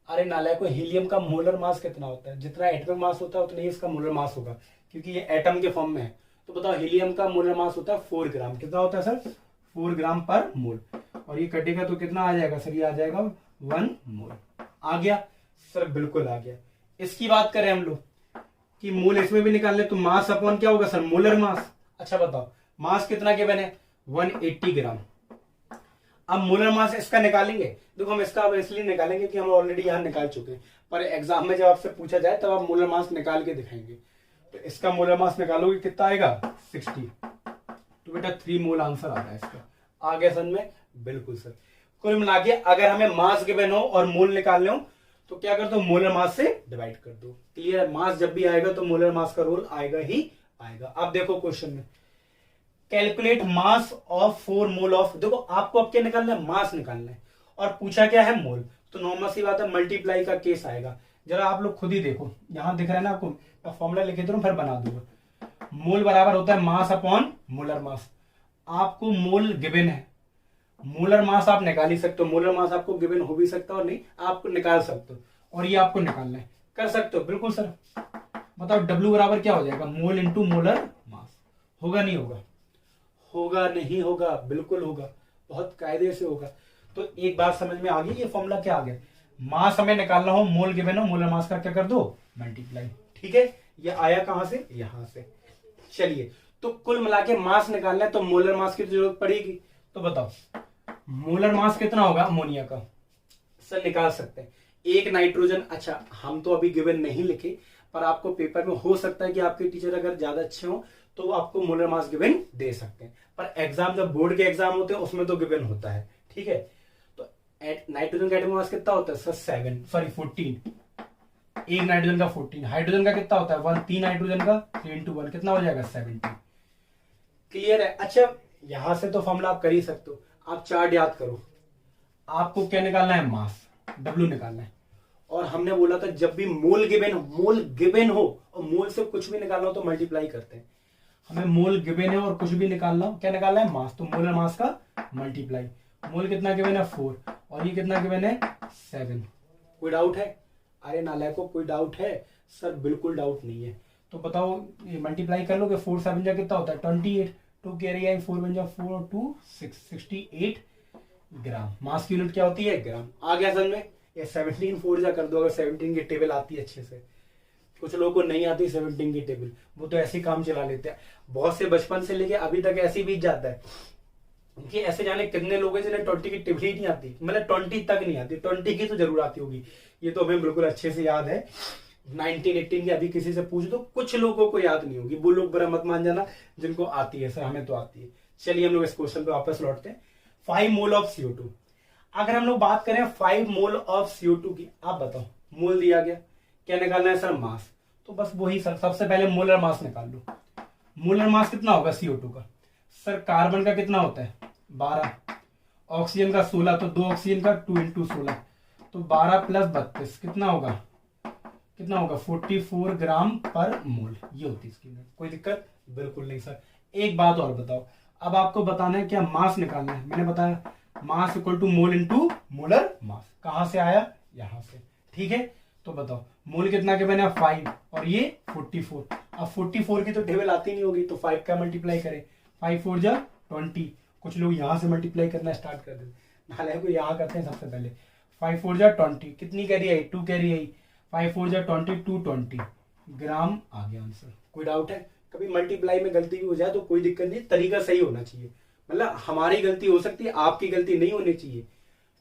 अरे नालायक को, हीलियम का मोलर मास कितना होता है? जितना एटॉमिक मास होता है उतना ही इसका मोलर मास होगा, क्योंकि ये एटम के फॉर्म में है। तो बताओ हीलियम का मोलर मास होता है 4 ग्राम। कितना होता है सर? 4 ग्राम पर मोल। और ये कटेगा तो कितना आ जाएगा सर? ये आ जाएगा 1 मोल। आ गया सर? बिल्कुल आ गया। इसकी बात करें हम लोग कि मोल इसमें भी निकाल ले तो मास अपॉन क्या होगा सर? Molar mass. अच्छा बताओ मास कितना गिवन है? 180 ग्राम। अब मोलर मास इसका निकालेंगे। देखो हम इसका अब इसलिए निकालेंगे कि हम ऑलरेडी यहां निकाल चुके हैं, पर एग्जाम में जब आपसे पूछा जाए तब आप मोलर मास निकाल के दिखाएंगे। तो इसका मोलर मास निकालोगे कितना आएगा? 60। तो बेटा 3 मोल आंसर आ रहा है इसका। आ गया समझ में? बिल्कुल सर। कुल मिला के अगर हमें मास गिवन हो और मोल निकालने हो तो क्या कर दो? मोलर मास से डिवाइड कर दो। क्लियर? मास जब भी आएगा तो मोलर मास का रोल आएगा ही आएगा। अब देखो क्वेश्चन में calculate mass of 4 mole of. देखो आपको अब क्या निकालना है? मास निकालना है। और पूछा क्या है? मोल। तो नॉर्मल सी बात है मल्टीप्लाई का केस आएगा। जरा आप लोग खुद ही देखो, यहां दिख रहा है ना आपको, मैं फॉर्मूला लिखे दूं फिर बना दूंगा। मोल बराबर होता है मास अपॉन मोलर मास। आपको मोल गिवन है, मोलर मास आप निकाल ही सकते हो। मोलर मास आपको गिवन हो भी सकता है और नहीं, आपको निकाल सकते हो। और ये आपको निकालना है, कर सकते हो। बिल्कुल सर। बताओ डब्ल्यू बराबर क्या हो जाएगा? मोल इंटू मोलर मास। होगा नहीं होगा? होगा नहीं होगा? बिल्कुल होगा, बहुत कायदे से होगा। तो एक बात समझ में आ गई, ये फॉर्मूला क्या आ गया? मास हमें निकालना हो, मोल गिवन हो, मोलर मास का क्या कर दो? मल्टीप्लाई। ठीक है? ये आया कहां से? यहां से। चलिए तो कुल मिला के मास निकालना है तो मोलर मास की जरूरत पड़ेगी। तो बताओ मोलर मास कितना होगा अमोनिया का? सर निकाल सकते हैं। एक नाइट्रोजन। अच्छा हम तो अभी गिवन नहीं लिखे, पर आपको पेपर में हो सकता है कि आपके टीचर अगर ज्यादा अच्छे हो तो वो आपको मोलर मास गिवन दे सकते हैं। पर एग्जाम जब बोर्ड के एग्जाम होते हैं उसमें तो गिवन होता है। ठीक है? तो नाइट्रोजन का एटॉमिक मास कितना होता है सर? 14। एक नाइट्रोजन का 14। हाइड्रोजन का कितना होता है? 1। 3 नाइट्रोजन का 3 × 1 कितना हो जाएगा? 17। क्लियर है? अच्छा यहां से तो फॉर्मूला आप कर ही सकते हो। आप चार्ट याद करो। आपको क्या निकालना है? मास, डब्ल्यू निकालना है। और हमने बोला था जब भी मोल गिवन हो और मोल से कुछ भी निकालना हो तो मल्टीप्लाई करते हैं। हमें मोल गिवन है और कुछ भी निकालना हो, क्या निकालना है? मास। तो मोलर मास का मल्टीप्लाई। मोल कितना गिवन है? 4। और ये कितना गिवन है? 7। कोई डाउट है? अरे नालायको कोई डाउट है? सर बिल्कुल डाउट नहीं है। तो बताओ ये मल्टीप्लाई कर लो कि 4 7 जा कितना होता है? 28। 2 कैरी आई 4 बन जा 4 और 2 6 68 ग्राम। मास की यूनिट क्या होती है? ग्राम। आ गया समझ में? ये 17 4 जा कर दो अगर 17 की टेबल आती है अच्छे से। कुछ लोगों को नहीं आती 17 की टेबल, वो तो ऐसे काम चला लेते हैं। बहुत से बचपन से लेके अभी तक ऐसे बीत जाता है कि ऐसे जाने कितने लोग हैं जिन्हें 20 की टेबल ही नहीं आती, मतलब 20 तक नहीं आती। 20 की तो जरूर आती होगी, ये तो हमें बिल्कुल अच्छे से याद है। 19 18 की अभी किसी से पूछ दो, कुछ लोगों को याद नहीं होगी। वो लोग बुरा मत मान जाना जिनको आती है। सर हमें तो आती है। चलिए हम लोग इस क्वेश्चन पे वापस लौटते हैं। 5 मोल ऑफ CO2। अगर हम लोग बात करें 5 मोल ऑफ CO2 की, आप बताओ मोल दिया गया, क्या निकालना है सर? मास। तो बस वही सर, सबसे पहले मोलर मास निकाल लो। मोलर मास कितना होगा CO2 का? सर कार्बन का कितना होता है? 12। ऑक्सीजन का 16, तो 2 ऑक्सीजन का 2 × 16, तो 12 + 32 कितना होगा? 44 ग्राम पर मोल। ये होती है इसकी यूनिट। कोई दिक्कत? बिल्कुल नहीं सर। एक बात और बताओ, अब आपको बताना है क्या? मास निकालना है। मैंने बताया mass equal to mole into molar mass. कहां से आया? यहां से। ठीक है? तो बताओ मोल कितना के बने? 5 और ये 44। अब 44 की तो टेबल आती नहीं होगी, तो 5 का मल्टीप्लाई करें। 5 4 जा 20। कुछ लोग यहां से मल्टीप्लाई करना स्टार्ट कर देते, नाले को यहां करते हैं सबसे पहले। 5 4 जा 20। कितनी कैरी आई? 2 कैरी आई। 5 4 जा 20 220 ग्राम आ गया आंसर। कोई डाउट है? कभी मल्टीप्लाई में गलती भी हो जाए तो कोई दिक्कत नहीं, तरीका सही होना चाहिए। मतलब हमारी गलती हो सकती है, आपकी गलती नहीं होनी चाहिए।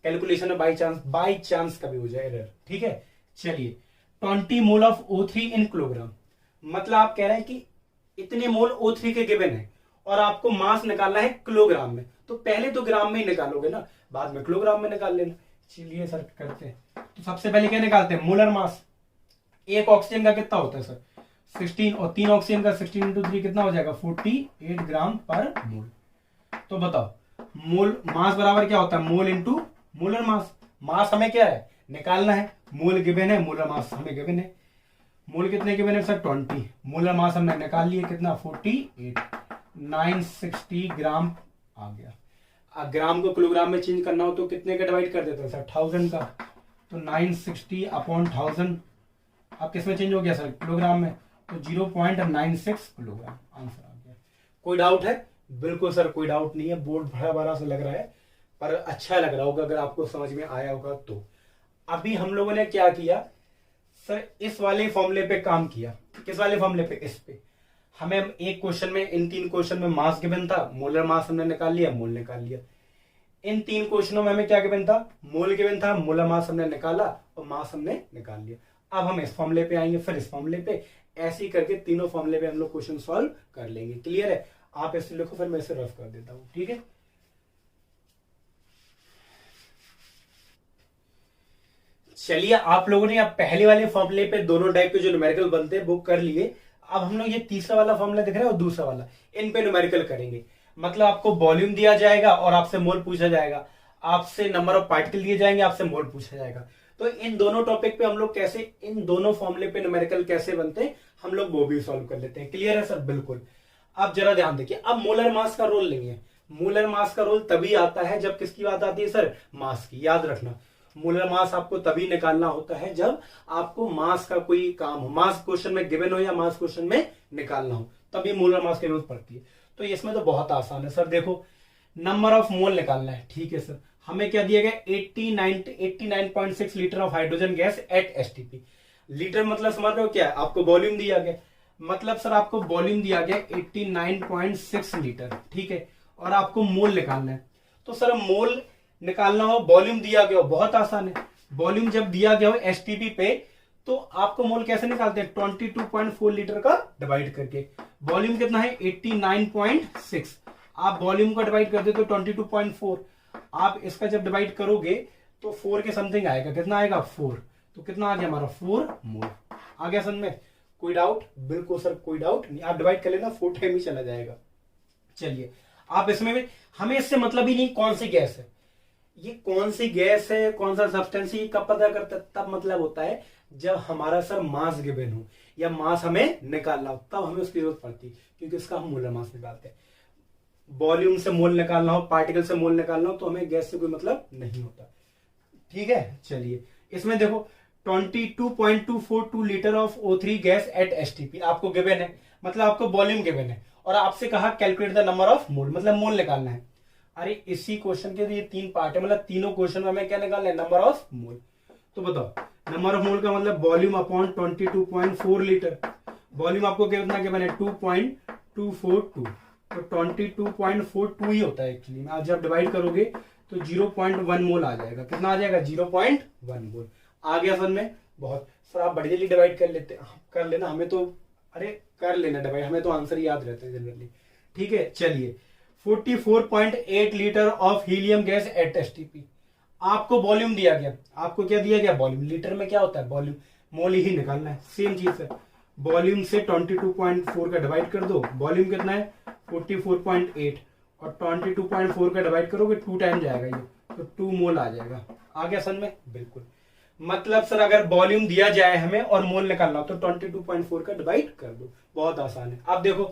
कैलकुलेशन में बाई चांस कभी हो जाए एरर। ठीक है? चलिए 20 mole of O3 in kilogram. मतलब आप कह रहे हैं कि इतने मोल O3 के गिवन है और आपको मास निकालना है किलोग्राम में, तो पहले तो ग्राम में ही निकालोगे ना, बाद में किलोग्राम में निकाल लेना। चलिए सर करते हैं। तो सबसे पहले क्या निकालते हैं? Molar mass. एक ऑक्सीजन का कितना होता है सर? 16, और 3 ऑक्सीजन का 16 × 3 कितना हो जाएगा? 48 ग्राम पर मोल। तो बताओ मोल मास बराबर क्या होता है? मोल इंटू मोलर मास, मास हमें क्या है निकालना है, मोल गिवन है, मोलर मास हमें गिवन है। मोल कितने गिवन है सर 20, मोलर मास हमने निकाल लिया कितना 48, 960 ग्राम आ गया। अब ग्राम को किलोग्राम में चेंज करना हो तो कितने का डिवाइड कर देते हैं सर 1000 का, तो 960 अपॉन 1000 अब किस में चेंज हो गया सर किलोग्राम में, तो 0.96 किलोग्राम आंसर आ गया। कोई डाउट है? बिल्कुल सर कोई डाउट नहीं है, बोर्ड भरा भरा सा लग रहा है पर अच्छा लग रहा होगा अगर आपको समझ में आया होगा तो। अभी हम लोगों ने क्या किया सर, इस वाले फॉर्मूले पे काम किया। किस वाले फॉर्मूले पे? इस पे। हमें एक क्वेश्चन में, इन 3 क्वेश्चन में मास गिवन था, मोलर मास हमने निकाल लिया, मोल निकाल लिया। इन 3 क्वेश्चनों में हमें क्या गिवन था, मोल गिवन था, मोलर मास हमने निकाला और मास हमने निकाल लिया। अब हम इस फॉर्मूले पे आएंगे, फिर इस फॉर्मूले पे, ऐसे करके तीनों फॉर्मूले पे हम लोग क्वेश्चन सॉल्व कर लेंगे। क्लियर है? आप ऐसे लिखो, फिर मैं इसे रफ कर देता हूं। ठीक है, चलिए आप लोगों ने अब पहले वाले फॉर्मूले पे दोनों टाइप के जो न्यूमेरिकल बनते हैं वो कर लिए। अब हम लोग ये तीसरा वाला फॉर्मूला दिख रहा है और दूसरा वाला, इन पे न्यूमेरिकल करेंगे। मतलब आपको वॉल्यूम दिया जाएगा और आपसे मोल पूछा जाएगा, आपसे नंबर ऑफ पार्टिकल दिए जाएंगे, आपसे मोल पूछा जाएगा। तो इन दोनों टॉपिक पे हम लोग कैसे, इन दोनों फॉर्मूले पे न्यूमेरिकल कैसे बनते हैं हम लोग वो भी सॉल्व कर लेते हैं। क्लियर है सर? बिल्कुल। अब जरा ध्यान देखिए, अब मोलर मास का रोल नहीं है। मोलर मास का रोल तभी आता है जब किसकी बात आती है सर, मास की। याद रखना, मोलर मास आपको तभी निकालना होता है जब आपको मास का कोई काम हो, मास क्वेश्चन में गिवन हो या मास क्वेश्चन में निकालना हो, तभी मोलर मास की जरूरत पड़ती है। तो इसमें तो बहुत आसान है सर। देखो, नंबर ऑफ मोल निकालना है। ठीक है सर, हमें क्या दिया गया 89.6 litre of hydrogen gas at STP. Litre मतलब समझ रहे हो क्या है, आपको वॉल्यूम दिया गया, मतलब सर आपको वॉल्यूम दिया गया 89.6 लीटर। ठीक है, और आपको मोल निकालना है। तो सर मोल निकालना हो, वॉल्यूम दिया गया हो, बहुत आसान है। वॉल्यूम जब दिया गया हो एसटीपी पे तो आपको मोल कैसे निकालते हैं, 22.4 लीटर का डिवाइड करके। वॉल्यूम कितना है 89.6, आप वॉल्यूम का डिवाइड कर दे तो 22.4, आप इसका जब डिवाइड करोगे तो 4 के समथिंग आएगा। कितना आएगा 4, तो कितना आ गया हमारा 4 मोल। आ गया समझ में? कोई डाउट? बिल्कुल सर कोई डाउट नहीं, आप डिवाइड कर लेना 4 टाइम ही चला जाएगा। चलिए, आप इसमें भी, हमें इससे मतलब ही नहीं कौन सी गैस है, ये कौन सी गैस है, कौन सा सब्सटेंस है, कब पता करता है, तब मतलब होता है जब हमारा सर मास गिवन हो या मास हमें निकालना हो, तब हमें उसकी जरूरत पड़ती है, क्योंकि इसका हम मोलर मास निकालते हैं। वॉल्यूम से मोल निकालना हो, पार्टिकल से मोल निकालना हो, तो हमें गैस से कोई मतलब नहीं होता। ठीक है, चलिए इसमें देखो 22.242 litre of O3 gas at STP आपको गिवन है, मतलब आपको वॉल्यूम गिवन है, और आपसे कहा कैलकुलेट द नंबर ऑफ मोल, मतलब मोल निकालना है। अरे इसी क्वेश्चन के ये 3 पार्ट है, मतलब तीनों क्वेश्चन में हमें क्या निकालना है, नंबर ऑफ मोल। तो बताओ, नंबर ऑफ मोल का मतलब वॉल्यूम अपॉन 22.4 लीटर। वॉल्यूम आपको कितना गिवन है 2.242, तो 22.42 ही होता है एक्चुअली में। आप जब डिवाइड करोगे तो 0.1 मोल आ जाएगा। कितना आ जाएगा 0.1 मोल। आ गया समझ में? बहुत सर, आप बड़ी जल्दी डिवाइड कर लेना, हमें तो, अरे कर लेना डिवाइड, हमें तो आंसर याद रहते हैं जनरली। ठीक है, चलिए 44.8 litre of helium gas at STP. आपको वॉल्यूम दिया गया, आपको क्या दिया गया वॉल्यूम, लीटर में क्या होता है वॉल्यूम, मोल ही निकालना है। सेम चीज है, वॉल्यूम से 22.4 का डिवाइड कर दो, वॉल्यूम कितना है 44.8, और 22.4 का डिवाइड करोगे 2 टाइम जाएगा ये, तो 2 मोल आ जाएगा। आ गया समझ में? बिल्कुल। मतलब सर अगर वॉल्यूम दिया जाए हमें और मोल निकालना हो तो 22.4 का डिवाइड कर दो, बहुत आसान है। अब देखो,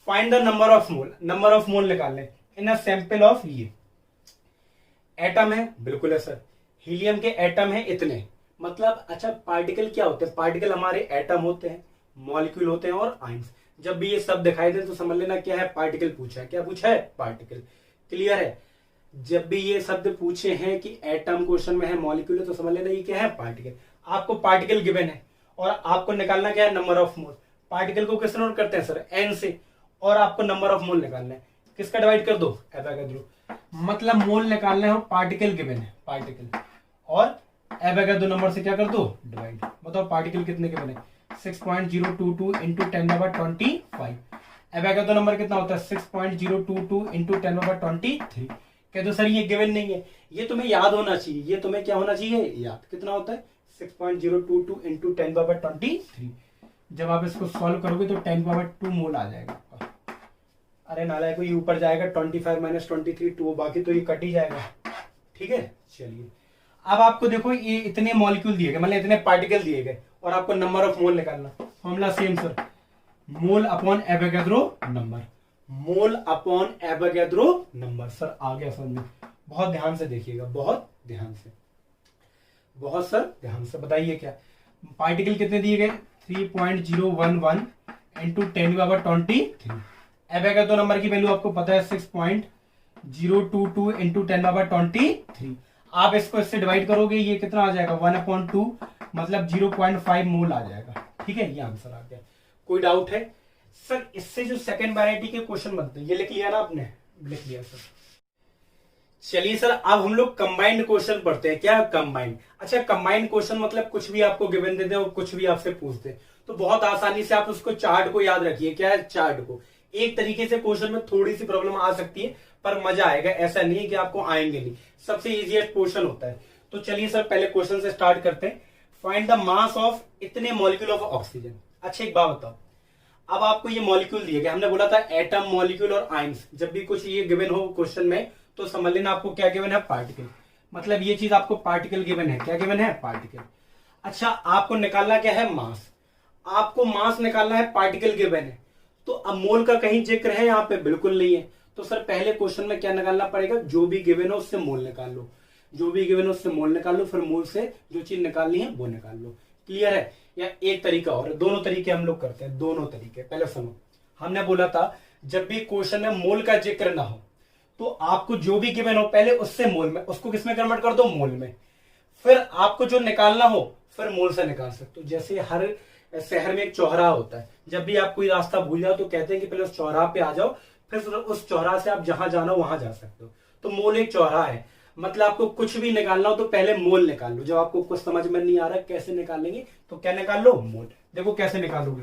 find the number of mole, number of मोल निकालने इन अ सैंपल ऑफ, ये एटम है, बिल्कुल है सर, हीलियम के एटम है इतने, मतलब अच्छा पार्टिकल क्या होते हैं, पार्टिकल हमारे एटम होते हैं, मॉलिक्यूल होते हैं और आयंस। जब भी ये सब दिखाई दे तो समझ लेना क्या है, पार्टिकल पूछा है। क्या पूछा है? पार्टिकल। क्लियर है? जब भी ये शब्द पूछे हैं कि एटम क्वेश्चन में है, मॉलिक्यूल है, तो समझ लेना ये क्या है, पार्टिकल। आपको पार्टिकल गिवन है और आपको निकालना क्या है, नंबर ऑफ मोल। पार्टिकल को किससे नोट करते हैं सर, एन से, और आपको नंबर ऑफ मोल निकालना है, किसका डिवाइड कर दो, एवोगाड्रो। मतलब मोल निकालना है, पार्टिकल गिवन है, पार्टिकल, और एवोगाड्रो नंबर से क्या कर दो, डिवाइड। बताओ पार्टिकल कितने गिवन है, 6.022 इंटू 10^25। एवोगाड्रो नंबर कितना होता है 6.022 इंटू 10^23। कह दो सर ये गिवन नहीं है, ये तुम्हें याद होना चाहिए, ये तुम्हें क्या होना चाहिए, याद। कितना होता है 6.022 इंटू 10^23। जब आप इसको सॉल्व करोगे तो 10^2 मोल आ जाएगा। अरे नालायक को ये ऊपर जाएगा 25 - 23 2, बाकी तो ये कट ही जाएगा। ठीक है। चलिए अब आपको देखो ये इतने मॉलिक्यूल दिए गए, मतलब इतने पार्टिकल दिए गए, और आपको नंबर ऑफ मोल निकालना। Formula same sir, mole upon Avogadro number, mole upon Avogadro number. Sir आ गया समझ में, बहुत ध्यान से देखिएगा, बहुत ध्यान से, बहुत सर ध्यान से। बताइए क्या पार्टिकल कितने दिए गए, 3.011 इंटू 10⁻23। एवोगैड्रो नंबर की वैल्यू आपको पता है 6.022 इंटू 10⁻23। आप इसको इससे डिवाइड करोगे, ये कितना आ जाएगा 1/2, मतलब 0.5 मोल आ जाएगा। ठीक है, ये आंसर आ गया। कोई डाउट है सर? इससे जो सेकंड वैरायटी के क्वेश्चन बनते हैं, ये लिख लिया ना आपने? लिख लिया सर। चलिए सर अब हम लोग कंबाइंड क्वेश्चन पढ़ते हैं। क्या कंबाइंड? अच्छा, कंबाइंड क्वेश्चन मतलब कुछ भी आपको गिवन देते हैं और कुछ भी आपसे पूछते हैं, तो बहुत आसानी से आप उसको चार्ट को याद रखिए। क्या है? चार्ट को। एक तरीके से क्वेश्चन में थोड़ी सी प्रॉब्लम आ सकती है, पर मजा आएगा, ऐसा नहीं है कि आपको आएंगे नहीं। सबसे इजीएस्ट क्वेश्चन होता है। तो चलिए सर पहले क्वेश्चन से स्टार्ट करते हैं। फाइंड द मास ऑफ इतने मॉलिक्यूल ऑफ ऑक्सीजन। अच्छा एक बात बताओ, अब आपको ये मॉलिक्यूल दिए गए, हमने बोला था एटम, मॉलिक्यूल और आइंस। जब भी कुछ ये गिवन हो क्वेश्चन में तो समझ लेना आपको क्या गिवन है, पार्टिकल। मतलब ये चीज आपको पार्टिकल गिवन है। क्या गिवन है? पार्टिकल। अच्छा आपको निकालना क्या है? मास। आपको मास निकालना है, पार्टिकल गिवन है। तो अब मोल का कहीं जिक्र है यहाँ पे? बिल्कुल नहीं है। तो सर पहले क्वेश्चन में क्या निकालना पड़ेगा? जो भी गिवन हो उससे मोल निकाल लो, जो भी गिवन हो उससे मोल निकाल लो, फिर मोल से जो चीज निकालनी है वो निकाल लो। क्लियर है? या एक तरीका और, दोनों तरीके हम लोग करते हैं, दोनों तरीके। पहले सुनो, हमने बोला था जब भी क्वेश्चन में मोल का जिक्र ना हो तो आपको जो भी गिवन हो पहले उससे मोल में, उसको किसमें कन्वर्ट कर दो? मोल में। फिर आपको जो निकालना हो फिर मोल से निकाल सकते हो। जैसे हर शहर में एक चौराहा होता है, जब भी आप कोई रास्ता भूल जाओ तो कहते हैं कि पहले उस चौराहा पे आ जाओ, फिर उस चौराहा से आप जहां जाना हो वहां जा सकते हो। तो मोल एक चौराहा है। मतलब आपको कुछ भी निकालना हो तो पहले मोल निकाल लो। जब आपको कुछ समझ में नहीं आ रहा कैसे निकालेंगे तो क्या निकाल लो? मोल। देखो कैसे निकालोगे,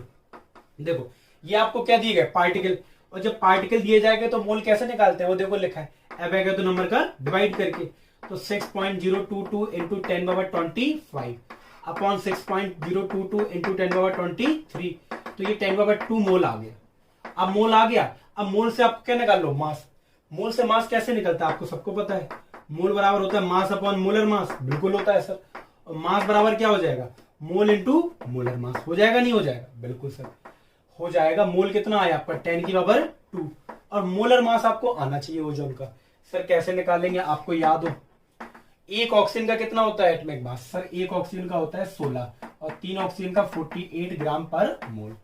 देखो ये आपको क्या दिए गए? पार्टिकल। और जब पार्टिकल दिए जाएंगे तो मोल कैसे निकालते हैं? वो देखो लिखा है एवोगैड्रो नंबर का डिवाइड करके। तो 6.022 इंटू 10⁻25 अपॉन 6.022 इंटू 10⁻23, तो ये 10/2 मोल आ गया। अब मोल आ गया, अब मोल से आप क्या निकाल लो? मास। मोल से मास कैसे निकलता है आपको सबको पता है, मोल बराबर होता है मास अपॉन मोलर मास। बिल्कुल होता है सर। और मास बराबर क्या हो जाएगा? मोल इंटू मोलर मास। हो जाएगा नहीं हो जाएगा? बिल्कुल सर हो जाएगा। मोल कितना आया आपका? 10⁻2। और मोलर मास आपको आना चाहिए ओजोन का। सर कैसे निकालेंगे? आपको याद हो एक ऑक्सीजन का कितना होता है एटॉमिक मास? सर एक ऑक्सीजन का होता है 16 और 3 ऑक्सीजन का 48 ग्राम पर मोल।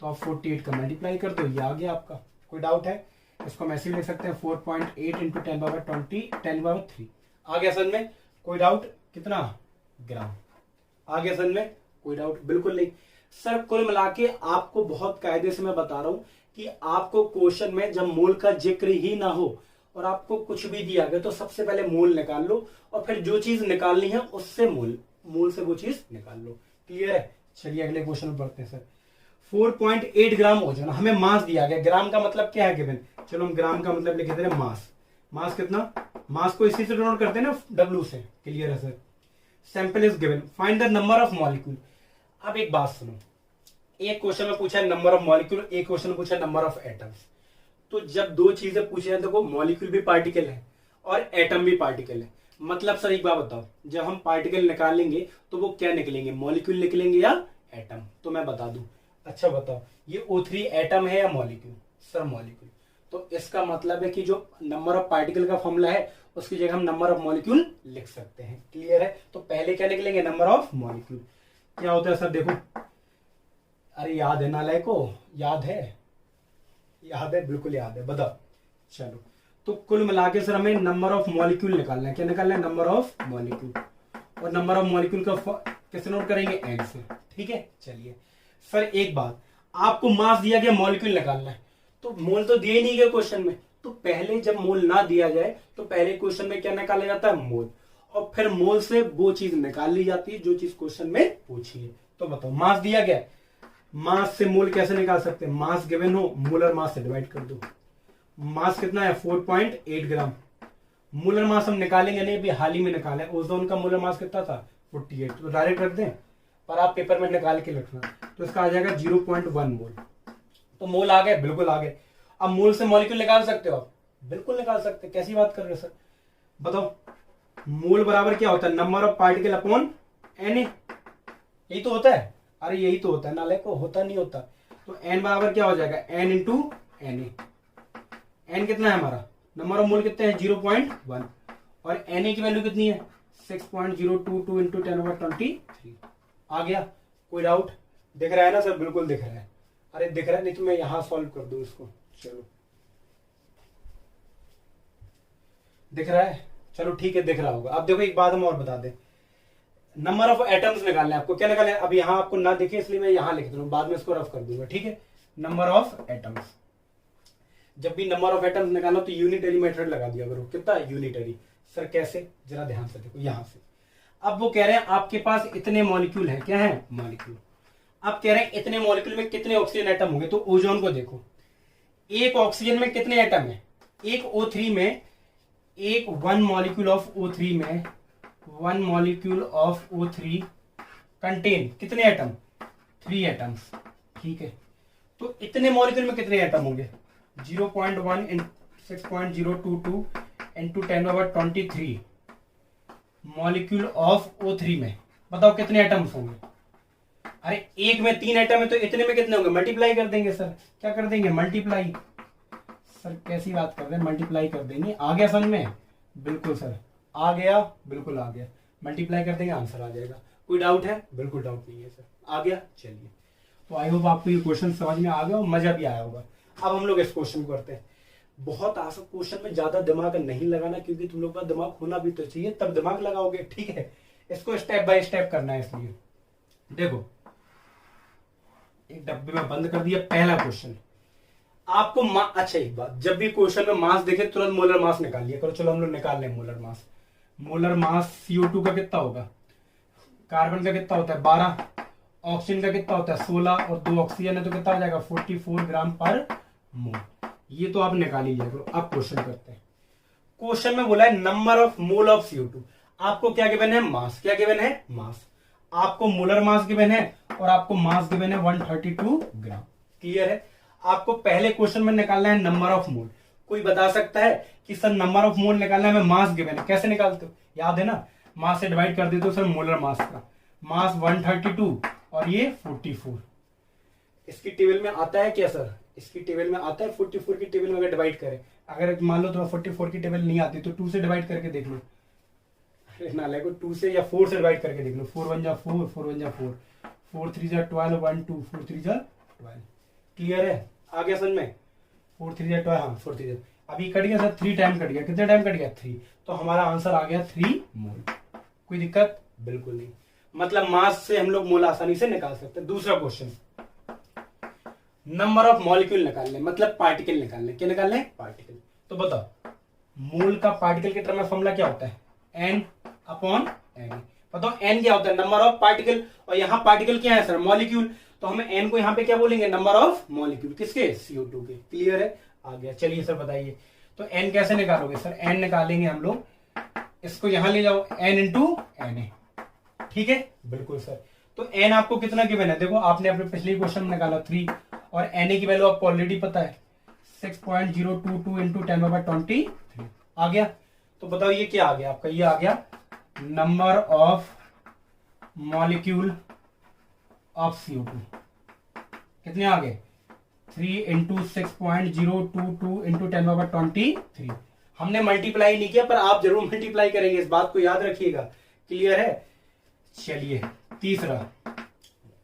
तो आप 48 का मल्टीप्लाई कर दो, ये आ गया आपका। कोई डाउट है? इसको हम ऐसे ही लिख सकते हैं 4.8 इंटू 10⁻3 आ गया सन में। कोई डाउट? कितना ग्राम आ गया सन में? कोई डाउट? बिल्कुल नहीं सर। कुल मिला के आपको बहुत कायदे से मैं बता रहा हूं कि आपको क्वेश्चन में जब मोल का जिक्र ही ना हो और आपको कुछ भी दिया गया तो सबसे पहले मोल निकाल लो और फिर जो चीज निकालनी है उससे मोल से वो चीज निकाल लो। क्लियर है? चलिए अगले क्वेश्चन में पढ़ते हैं सर। 4.8 ग्राम ओजोन, हमें मास दिया गया। ग्राम का मतलब क्या है गिवन? चलो हम ग्राम का मतलब लिख देते हैं मास। मास कितना? मास को इसी से डिनोट करते हैं ना, डब्ल्यू से। क्लियर है sir? Sample is given, find the number of molecule. अब एक बात सुनो, एक क्वेश्चन में पूछा है नंबर ऑफ मॉलिक्यूल, एक क्वेश्चन में पूछा है नंबर ऑफ एटम्स। तो जब दो चीजें पूछे हैं, देखो मॉलिक्यूल भी पार्टिकल है और एटम भी पार्टिकल है। मतलब सर एक बात बताओ, जब हम पार्टिकल निकालेंगे तो वो क्या निकलेंगे? मॉलिक्यूल निकलेंगे या एटम? तो मैं बता दूं। अच्छा बताओ, ये O3 एटम है या मॉलिक्यूल? Sir molecule. तो इसका मतलब है कि जो नंबर ऑफ पार्टिकल का फॉर्मूला है उसकी जगह हम नंबर ऑफ मॉलिक्यूल लिख सकते हैं। क्लियर है? तो पहले क्या निकलेंगे? Number of molecule. क्या होता है सर? देखो, अरे याद है नालायक को? याद है? याद है? बिल्कुल याद है। बताओ। चलो तो कुल मिला के सर हमें नंबर ऑफ मॉलिक्यूल निकालना है। क्या निकालना है? Number of molecule. और नंबर ऑफ मॉलिक्यूल का कैसे नोट करेंगे? एन से। ठीक है? चलिए सर एक बात, आपको मास दिया गया, मॉलिक्यूल निकालना है, तो मोल तो दिए नहीं गए क्वेश्चन में। तो पहले जब मोल ना दिया जाए तो पहले क्वेश्चन में क्या निकाला जाता है? मोल। और फिर मोल से वो चीज निकाल ली जाती है जो चीज क्वेश्चन में पूछी है। तो बताओ, मास दिया गया, मास से मोल कैसे निकाल सकते हैं? मास गिवन हो, मोलर मास से डिवाइड कर दो। मास कितना है? 4.8 ग्राम। मोलर मास हम निकालेंगे नहीं, अभी हाल ही में निकाले। ओजोन का मोलर मास कितना था? 48। तो डायरेक्ट रख दें, पर आप पेपर में निकाल के रखना। तो इसका आ जाएगा 0.1 मोल। तो मोल आ गए? बिल्कुल आ गए। अब मोल से मॉलिक्यूल निकाल सकते हो आप? बिल्कुल निकाल सकते। कैसी बात कर रहे हो सर? बताओ। मोल बराबर क्या होता है, number of particle upon N A, यही तो होता है। अरे यही तो होता है नाले को, होता नहीं होता। तो एन बराबर क्या हो जाएगा, N into N A. N कितना है हमारा, नंबर ऑफ मोल कितने हैं 0.1, और एन ए की वैल्यू कितनी है 6.022 इंटू 10/23। आ गया, कोई डाउट, दिख रहा है ना सर, बिल्कुल दिख रहा है। अरे दिख रहा है, नहीं तो मैं यहां सॉल्व कर दूं इसको, चलो दिख रहा है, चलो ठीक है दिख रहा होगा। अब देखो एक बात हम और बता दें, नंबर ऑफ एटम्स निकालना है आपको, क्या निकालना है, अब यहां आपको ना दिखे इसलिए मैं यहां लिख दूं, बाद में इसको रफ कर दूंगा, ठीक है। नंबर ऑफ एटम्स, जब भी नंबर ऑफ एटम्स निकालना तो यूनिटरी मेथड लगा दिया करो। कितना यूनिटरी, सर कैसे, जरा ध्यान से देखो यहां से। अब वो कह रहे हैं आपके पास इतने मॉलिक्यूल है, क्या है मॉलिक्यूल। अब कह रहे हैं इतने मॉलिक्यूल में कितने ऑक्सीजन एटम होंगे, तो ओजोन को देखो, एक ऑक्सीजन में कितने एटम है, एक O3 में, एक 1 मॉलिक्यूल ऑफ O3 में, 1 मॉलिक्यूल ऑफ O3 कंटेन कितने एटम, 3 एटम्स, ठीक है। तो इतने मॉलिक्यूल में कितने एटम होंगे, 0.1 इन 6.022 इंटू 10/23 मॉलिक्यूल ऑफ O3 में, बताओ कितने एटम्स होंगे। अरे एक में 3 एटम है तो इतने में कितने होंगे, मल्टीप्लाई कर देंगे सर, क्या कर देंगे मल्टीप्लाई। सर कैसी बात कर रहे हैं, मल्टीप्लाई कर देंगे, आ गया समझ में, बिल्कुल सर आ गया, बिल्कुल आ गया, मल्टीप्लाई कर देंगे आंसर आ जाएगा। कोई डाउट है, बिल्कुल डाउट नहीं है सर, आ गया। चलिए, तो आई होप आपको ये क्वेश्चन समझ में आ गया और मजा भी आया होगा। अब हम लोग इस क्वेश्चन को करते हैं। बहुत आसान क्वेश्चन में ज्यादा दिमाग नहीं लगाना, क्योंकि तुम लोग का दिमाग होना भी तो चाहिए, तब दिमाग लगाओगे, ठीक है। इसको स्टेप बाय स्टेप करना है, इसलिए देखो एक डब्बे में बंद कर दिया। पहला क्वेश्चन आपको अच्छा एक बात, जब भी क्वेश्चन में मास देखे तुरंत मोलर मास निकाल लिया करो। चलो हम लोग निकाल लें molar mass. Molar mass CO2 का कितना होगा, कार्बन का कितना होता है 12, ऑक्सीजन का कितना होता है 16, और 2 ऑक्सीजन है तो कितना आ जाएगा 44 ग्राम पर मोल। ये तो आप निकाल लीजिए करो। अब क्वेश्चन करते हैं। क्वेश्चन में बोला है number of mole of CO2। आपको क्या गिवन है, मास। क्या गिवन है, मास। आपको मोलर मास गिवन है और आपको मास गिवन है 132 ग्राम। क्लियर है। आपको पहले क्वेश्चन में निकालना है नंबर ऑफ मोल। कोई बता सकता है कि सर नंबर ऑफ मोल निकालना है, मास गिवन है, कैसे निकालते हो, याद है ना, मास से डिवाइड कर देते हो सर मोलर मास का। मास 132 और ये 44। इसकी टेबल में आता है क्या सर, इसकी टेबल में आता है 44 की टेबल में अगर डिवाइड करें। अगर मान लो तुम्हें 44 की टेबल नहीं आती तो 2 से डिवाइड करके देख लो। नाले को 2 से या 4 से डिवाइड करके देख लो। 4 1 जा 4, 4 1 जा 4, 4 3 जा 12, 1 2, 4 3 जा 12। क्लियर है, आ गया समझ में। 4 3 जा 12, हाँ 4 3 जा, अभी कट गया सर, 3 टाइम कट गया। कितने टाइम कट गया 3, तो हमारा आंसर आ गया 3 मोल। कोई दिक्कत बिल्कुल नहीं, मतलब मास से हम लोग मोल आसानी से निकाल सकते हैं। दूसरा क्वेश्चन, नंबर ऑफ मॉलिक्यूल निकालने, मतलब पार्टिकल निकालने। क्या निकालने, पार्टिकल। तो बताओ मोल का पार्टिकल के टर्म में फॉर्मूला क्या होता है, N अपॉन N। बताओ N क्या होता है, नंबर ऑफ पार्टिकल, और यहाँ पार्टिकल क्या है सर, मॉलिक्यूल। तो हमें N को यहाँ पे क्या बोलेंगे, नंबर ऑफ मॉलिक्यूल, किसके, CO2 के। क्लियर है, आ गया। चलिए सर बताइए, तो N कैसे निकालोगे सर, N निकालेंगे हम लोग, इसको यहां ले जाओ, N इंटू Na, ठीक है, बिल्कुल सर। तो N आपको कितना गिवन है, देखो आपने अपने पिछले क्वेश्चन में निकाला 3, और Na की वैल्यू आपको ऑलरेडी पता है 6.022 इंटू 10/23 आ गया। तो बताओ ये क्या आ गया आपका, ये आ गया number of molecule of CO2। कितने आ गए, 3 इंटू 6.022 इंटू 10/23। हमने मल्टीप्लाई नहीं किया, पर आप जरूर मल्टीप्लाई करेंगे, इस बात को याद रखिएगा। क्लियर है। चलिए तीसरा,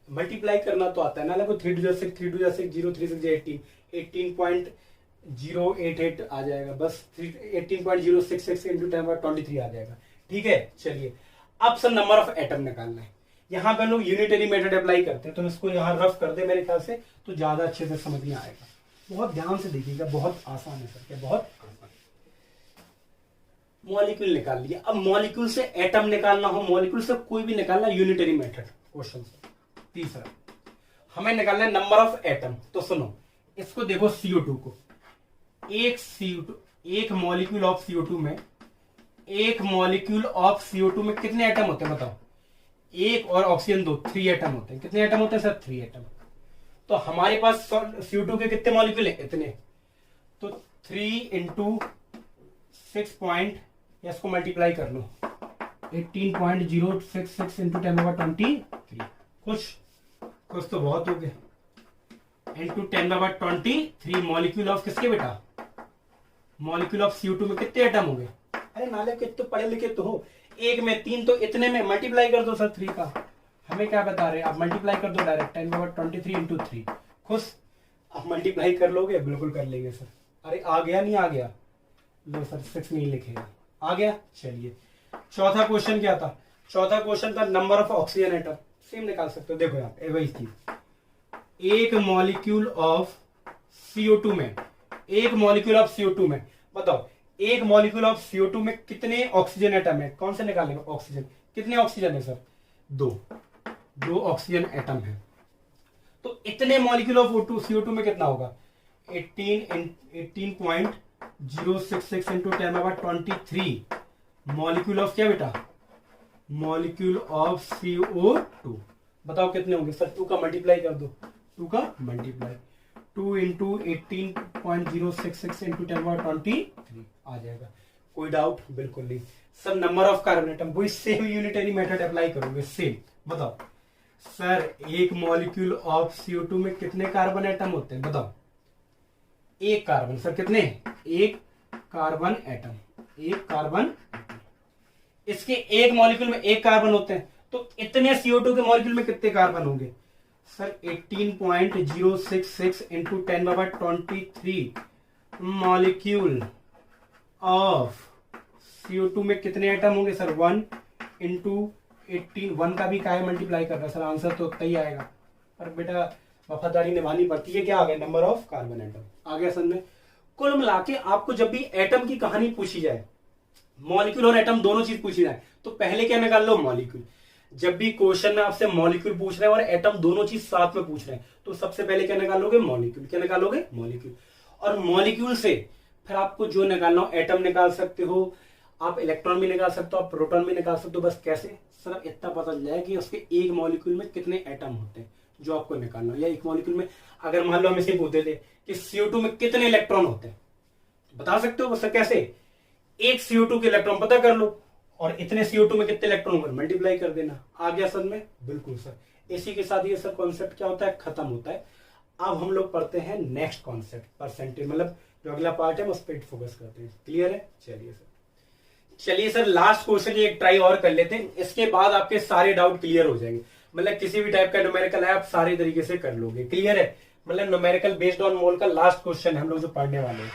मल्टीप्लाई करना तो आता है ना, लगो 3 2 6, 3 2 6, 0 3 6 18, 18.088 आ जाएगा, बस 18.066 इंटू 10/23 आ जाएगा। ठीक है, चलिए अब सर नंबर ऑफ एटम निकालना है। यहां पे लोग यूनिटरी मेथड अप्लाई करते हैं, तो इसको यहां रफ कर दे मेरे ख्याल से, तो ज्यादा अच्छे से समझ में आएगा। बहुत ध्यान से देखिएगा, बहुत आसान है सर, क्या बहुत आसान। मॉलिक्यूल निकाल लिया, अब मॉलिक्यूल से एटम निकालना हो, मॉलिक्यूल से कोई भी निकालना, यूनिटरी मेथड क्वेश्चन से। तीसरा हमें निकालना है नंबर ऑफ एटम। तो सुनो, इसको देखो CO2 को, एक मॉलिक्यूल ऑफ CO2 में, एक मॉलिक्यूल ऑफ CO2 में कितने एटम होते हैं बताओ, एक और ऑक्सीजन 2, 3 एटम होते हैं। कितने एटम होते हैं सर, 3 एटम। तो हमारे पास CO2 के कितने मॉलिक्यूल है, इतने। तो 3 इंटू 6.022 या इसको मल्टीप्लाई कर लो 18.066 इंटू 10^23। कुछ तो बहुत हो गए, इंटू 10^23 मॉलिक्यूल ऑफ किसके बेटा, मॉलिक्यूल ऑफ CO2 में कितने एटम हो गए। अरे नाले के तो पढ़े लिखे तो हो, एक में 3 तो इतने में मल्टीप्लाई कर दो सर 3 का। हमें क्या बता रहे हैं, आप मल्टीप्लाई कर दो डायरेक्ट 10^23 इंटू 3। खुश, आप मल्टीप्लाई कर लोगे, बिल्कुल कर लेंगे सर। अरे आ गया, नहीं आ गया, लो सर 6 नहीं लिखेगा, आ गया। चलिए चौथा क्वेश्चन क्या था, चौथा क्वेश्चन था number of oxygen atom. Same निकाल सकते हो, देखो यहाँ वही चीज, एक मॉलिक्यूल ऑफ CO2 में, एक मॉलिक्यूल ऑफ CO2 में बताओ, एक मॉलिक्यूल ऑफ CO2 में कितने ऑक्सीजन एटम है, कौन से निकालेंगे, ऑक्सीजन। कितने ऑक्सीजन है सर, दो ऑक्सीजन एटम है। तो इतने मॉलिक्यूल ऑफ CO2 में कितना होगा, 18.066 इंटू 10^23 मॉलिक्यूल ऑफ क्या बेटा, मॉलिक्यूल ऑफ CO2। बताओ कितने होंगे सर, 2 का मल्टीप्लाई कर दो, 2 का मल्टीप्लाई 2 इंटू 18.066 इंटू 10^23 आ जाएगा। कोई डाउट, बिल्कुल नहीं sir. Number of carbon atom, वही सेम यूनिटरी मेथड अप्लाई करोगे, सेम। बताओ सर एक मॉलिक्यूल ऑफ CO2 में कितने कार्बन एटम होते हैं, बताओ। एक कार्बन, सर कितने, एक कार्बन एटम, एक कार्बन एटम। इसके एक मॉलिक्यूल में एक कार्बन होते हैं, तो इतने CO2 के मॉलिक्यूल में कितने कार्बन होंगे sir, 18.066 into 10^23 molecule of CO2 में कितने एटम होंगे सर, 1 इंटू 18, 1 का भी काय मल्टीप्लाई कर रहा है सर, आंसर तो उतना ही आएगा। पर बेटा वफादारी निभानी पड़ती है, क्या आ गया, नंबर ऑफ कार्बन एटम आ गया सर में। कुल मिला के आपको जब भी एटम की कहानी पूछी जाए, मॉलिक्यूल और एटम दोनों चीज पूछी जाए, तो पहले क्या निकाल लो, मॉलिक्यूल। जब भी क्वेश्चन में आपसे मॉलिक्यूल पूछ रहे हैं और एटम दोनों चीज साथ में पूछ रहे हैं, तो सबसे पहले क्या निकालोगे, मॉलिक्यूल। क्या निकालोगे, मॉलिक्यूल। और मॉलिक्यूल से फिर आपको जो निकालना हो, एटम निकाल सकते हो आप, इलेक्ट्रॉन भी निकाल सकते हो आप, प्रोटॉन भी निकाल सकते हो। बस कैसे सर, इतना पता चल जाए कि उसके एक मॉलिक्यूल में कितने एटम होते हैं जो आपको निकालना हो। या एक मॉलिक्यूल में अगर मान लो हम इसे पूछते थे कि CO2 में कितने इलेक्ट्रॉन होते हैं, तो बता सकते हो सर कैसे, एक CO2 के इलेक्ट्रॉन पता कर लो और इतने CO2 में कितने इलेक्ट्रॉन होंगे मल्टीप्लाई कर देना, आ गया सर में। बिल्कुल सर, इसी के साथ ये सर कॉन्सेप्ट क्या होता है, खत्म होता है। अब हम लोग पढ़ते हैं नेक्स्ट कॉन्सेप्ट, परसेंटेज, मतलब जो अगला पार्ट है उस पर फोकस करते हैं। क्लियर है, चलिए सर लास्ट क्वेश्चन एक ट्राई और कर लेते हैं, इसके बाद आपके सारे डाउट क्लियर हो जाएंगे। मतलब किसी भी टाइप का न्यूमेरिकल है आप सारे तरीके से कर लोगे। क्लियर है, मतलब न्यूमेरिकल बेस्ड ऑन मोल का लास्ट क्वेश्चन हम लोग जो पढ़ने वाले हैं।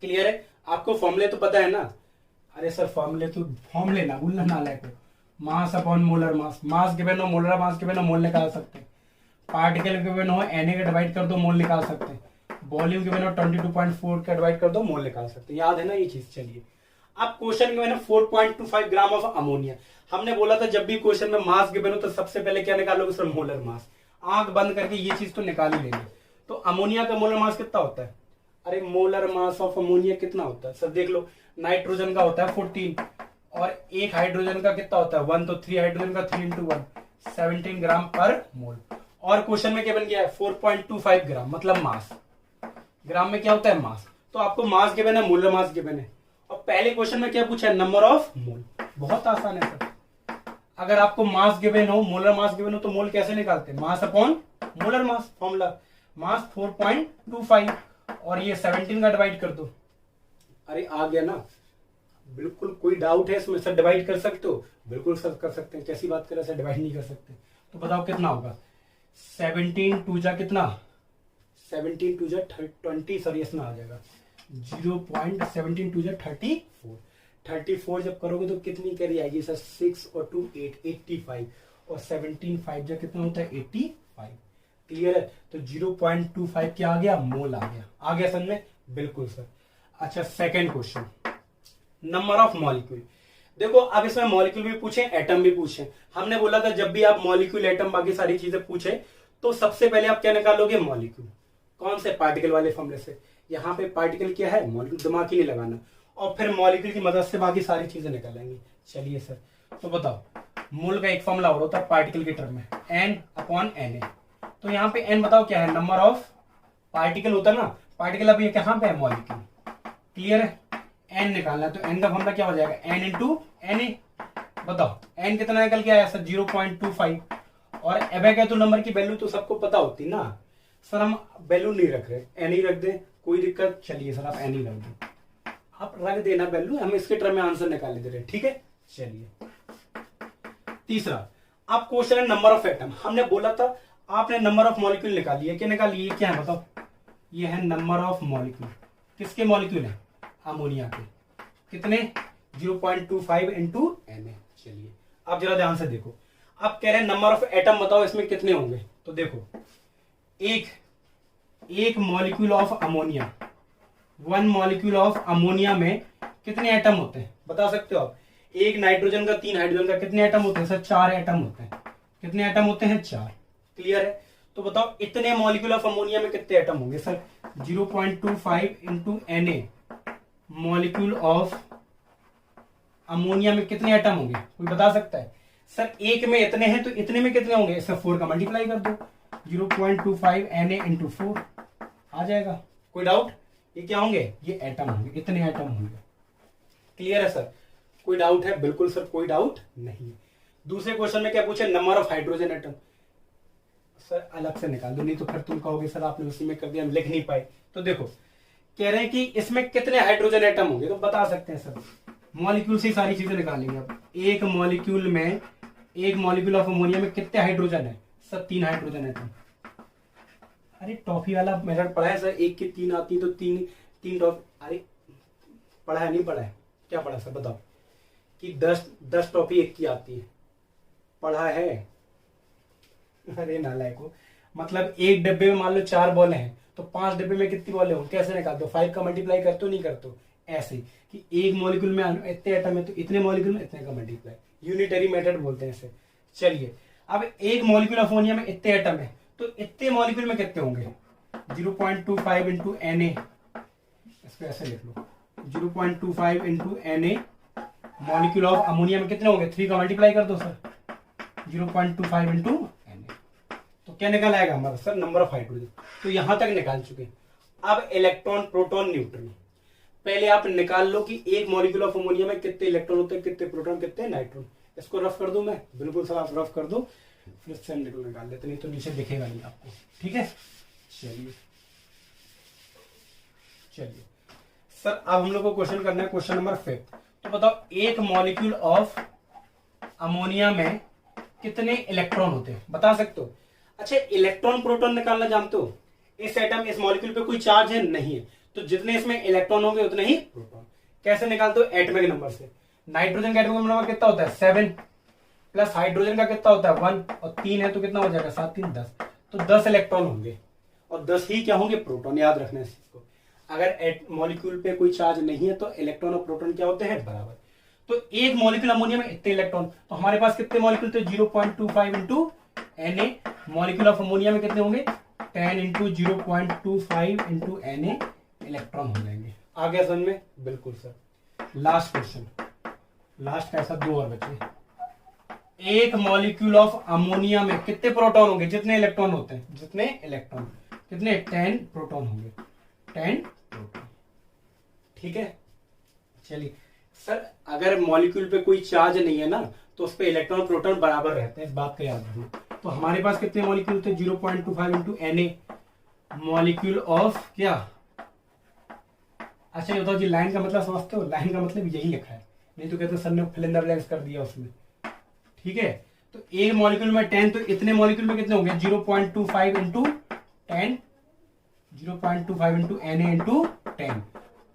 क्लियर है, आपको फॉर्मूले तो पता है ना। अरे सर फॉर्मूले तो फॉर्मूले ना भूलना, नालायक को। मास अपॉन मोलर मास, मास गिवन हो, मोलर मास गिवन हो, मोल निकाल सकते हैं। पार्टिकल गिवन हो, Na का डिवाइड कर दो, मोल निकाल सकते हैं। वॉल्यूम गिवन हो 22.4 का डिवाइड कर दो, मोल निकाल सकते हैं। याद है ना ये चीज। चलिए अब क्वेश्चन गिवन है 4.25 ग्राम ऑफ अमोनिया। हमने बोला था जब भी क्वेश्चन में मास गिवन हो तो सबसे पहले क्या निकालोगे सर, मोलर मास। आंख बंद करके ये चीज तो निकाल ही लेंगे। तो अमोनिया का मोलर मास कितना होता है, अरे मोलर मास ऑफ अमोनिया कितना होता है सर, देख लो। नाइट्रोजन का होता है 14 और एक हाइड्रोजन का कितना होता है 1, तो 3 हाइड्रोजन का 3 × 1 17 ग्राम पर मोल। और क्वेश्चन में क्या बन गया है 4.25 ग्राम, मतलब मास। ग्राम में क्या होता है, मास। तो आपको मास गिवन है, मोलर मास गिवन है। और पहले क्वेश्चन में क्या पूछा है, नंबर ऑफ मोल। बहुत आसान है सर। अगर आपको मास गिवन हो, मोलर मास गिवन हो, तो मोल कैसे निकालते हैं, मास अपॉन मोलर मास। फॉर्मूला मास 4.25 और ये 17 का डिवाइड कर दो। अरे आ गया ना, बिल्कुल। कोई डाउट है इसमें सर, डिवाइड कर सकते हो, बिल्कुल सर कर सकते हैं। कैसी बात कर रहे हैं सर, डिवाइड नहीं कर सकते। तो बताओ कितना होगा, 17 2 जा कितना, 17 2 जा 20, सर इसमें आ जाएगा 0.17 2 जा 34। 34 जब करोगे तो कितनी कैरी आएगी सर, 6 और 2 8, 85 और 17 5 जा कितना होता है 85। क्लियर है, तो 0.25 क्या आ गया, मोल आ गया। आ गया समझ में, बिल्कुल सर। अच्छा second question, number of molecule. देखो अब इसमें मॉलिक्यूल भी पूछे, एटम भी पूछे। हमने बोला था जब भी आप मॉलिक्यूल, एटम, बाकी सारी चीजें पूछे तो सबसे पहले आप क्या निकालोगे, मॉलिक्यूल। कौन से, पार्टिकल वाले फॉर्मूले से। यहाँ पे पार्टिकल क्या है, मॉलिक्यूल, दिमाग ही नहीं लगाना। और फिर मॉलिक्यूल की मदद से बाकी सारी चीजें निकालेंगे। चलिए सर, तो बताओ मोल का एक फॉर्मूला और होता है पार्टिकल के टर्म में, N/Na। तो यहाँ पे N बताओ क्या है, नंबर ऑफ पार्टिकल होता है ना। पार्टिकल अब ये कहाँ पे है, मॉलिक्यूल। क्लियर है, एन निकालना है, तो एन का फॉर्मूला क्या हो जाएगा, एन इंटू एन ए। बताओ एन कितना निकल के आया सर, 0.25। और एबेगेड्रो नंबर की वैल्यू तो सबको पता होती ना सर, हम वैल्यू नहीं रख रहे, एन ही रख दे, कोई दिक्कत, चलिए सर आप एन ही रख दो, आप रख देना वैल्यू, हम इसके टर्म में आंसर निकाल दे रहे, ठीक है। चलिए तीसरा, आप क्वेश्चन है नंबर ऑफ एटम, हमने बोला था आपने नंबर ऑफ मॉलिक्यूल निकाली है, क्या निकाली है, क्या है बताओ, ये है नंबर ऑफ मॉलिक्यूल, किसके मॉलिक्यूल है, अमोनिया के, कितने 0.25 इंटू एन ए। चलिए आप जरा ध्यान से देखो, आप कह रहे हैं नंबर ऑफ एटम बताओ इसमें कितने होंगे, तो देखो एक molecule of ammonia, 1 molecule of ammonia में कितने एटम होते हैं बता सकते हो आप, एक नाइट्रोजन का 3 हाइड्रोजन का कितने एटम होते हैं सर, 4 एटम होते हैं, कितने एटम होते हैं 4, क्लियर है। तो बताओ इतने मॉलिक्यूल ऑफ अमोनिया में कितने एटम होंगे sir, 0.25 into N A molecule of ammonia में कितने एटम होंगे, कोई बता सकता है सर, एक में इतने हैं तो इतने में कितने होंगे, इससे 4 का मल्टीप्लाई कर दो, 0.25 एन ए इंटू 4 आ जाएगा, कोई डाउट, ये क्या होंगे, ये एटम होंगे, इतने एटम होंगे, क्लियर है सर, कोई डाउट है, बिल्कुल सर कोई डाउट नहीं। दूसरे क्वेश्चन में क्या पूछे, number of hydrogen atom, sir अलग से निकाल दो, नहीं तो फिर तुम कहोगे सर आपने उसी में कर दिया, हम लिख नहीं पाए। तो देखो कह रहे हैं कि इसमें कितने हाइड्रोजन एटम होंगे, तो बता सकते हैं सर, मॉलिक्यूल से सारी चीजें निकालेंगे आप, एक मॉलिक्यूल ऑफ अमोनिया में कितने हाइड्रोजन है सर, 3 हाइड्रोजन एटम। अरे टॉफी वाला मेथड पढ़ा है सर, एक की 3 आती है तो तीन टॉफी, अरे पढ़ा है नहीं पढ़ा है, क्या पढ़ा सर बताओ, कि 10 टॉफी एक की आती है, पढ़ा है, अरे नालायको, मतलब एक डब्बे में मान लो 4 बॉल हैं तो 5 डब्बे में कितनी बॉल हो, कैसे निकालते हो, 5 का मल्टीप्लाई करते हो नहीं करते हो, ऐसे कि एक मॉलिक्यूल में इतने एटम है तो इतने मॉलिक्यूल में इतने का मल्टीप्लाई, यूनिटरी मेथड बोलते हैं इसे। चलिए अब एक मॉलिक्यूल ऑफ अमोनिया में इतने एटम है तो इतने मॉलिक्यूल में कितने होंगे, 0.25 इंटू एन ए, इसको ऐसे लिख लो, 0.25 into N A molecule of ammonia में कितने होंगे, 3 का मल्टीप्लाई कर दो सर, 0.25 इंटू एन ए, तो क्या निकल आएगा हमारा सर, नंबर ऑफ हाइड्रोजन। तो यहां तक निकाल चुके। अब इलेक्ट्रॉन प्रोटॉन न्यूट्रॉन, पहले आप निकाल लो कि एक मॉलिक्यूल ऑफ अमोनिया में कितने इलेक्ट्रॉन होते हैं, कितने प्रोटॉन, कितने नाइट्रॉन। इसको रफ कर दूं मैं, बिल्कुल सर आप रफ कर दो, फिर से हम निकाल लेते, नहीं तो नीचे दिखेगा नहीं आपको, ठीक है। चलिए सर अब हम लोग को क्वेश्चन करना है, क्वेश्चन नंबर 5। तो बताओ एक मॉलिक्यूल ऑफ अमोनिया में कितने इलेक्ट्रॉन होते हैं, बता सकते हो। अच्छा इलेक्ट्रॉन प्रोटॉन निकालना जानते हो, इस एटम इस मॉलिक्यूल पे कोई चार्ज है नहीं है, तो जितने इसमें इलेक्ट्रॉन होंगे उतने ही प्रोटॉन। कैसे निकालते हो, एटॉमिक नंबर से। नाइट्रोजन का एटॉमिक नंबर कितना होता है 7, प्लस हाइड्रोजन का कितना होता है 1, और 3 है तो कितना हो जाएगा 7 3 10, तो 10 इलेक्ट्रॉन होंगे और 10 ही क्या होंगे, प्रोटॉन। याद रखना है इस चीज को, अगर मॉलिक्यूल पे कोई चार्ज नहीं है तो इलेक्ट्रॉन और प्रोटॉन क्या होते हैं, बराबर। तो एक मॉलिक्यूल अमोनिया में इतने इलेक्ट्रॉन, तो हमारे पास कितने मॉलिक्यूल थे, 0.25 into N A, molecule of ammonia में कितने होंगे 10 into 0.25 into N A electron हो जाएंगे। आ गया समझ में, बिल्कुल सर। लास्ट क्वेश्चन, लास्ट कैसा, 2 और बचे। एक मॉलिक्यूल ऑफ अमोनिया में कितने प्रोटॉन होंगे, जितने इलेक्ट्रॉन होते हैं, जितने इलेक्ट्रॉन, कितने 10 प्रोटॉन होंगे, 10 प्रोटॉन, ठीक है। चलिए सर अगर मॉलिक्यूल पे कोई चार्ज नहीं है ना तो उस पे इलेक्ट्रॉन प्रोटॉन बराबर रहते हैं, इस बात का याद रखना। तो हमारे पास कितने मॉलिक्यूल थे, 0.25 into N A molecule of क्या, अच्छा ये बताओ जी, लाइन का मतलब समझते हो, लाइन का मतलब यही लिखा है, नहीं तो कहते सर ने फिल इन द ब्लैंक्स कर दिया उसमें, ठीक है। तो एक मॉलिक्यूल में 10, तो इतने मॉलिक्यूल में कितने होंगे, 0.25 into 10, 0.25 into N a into 10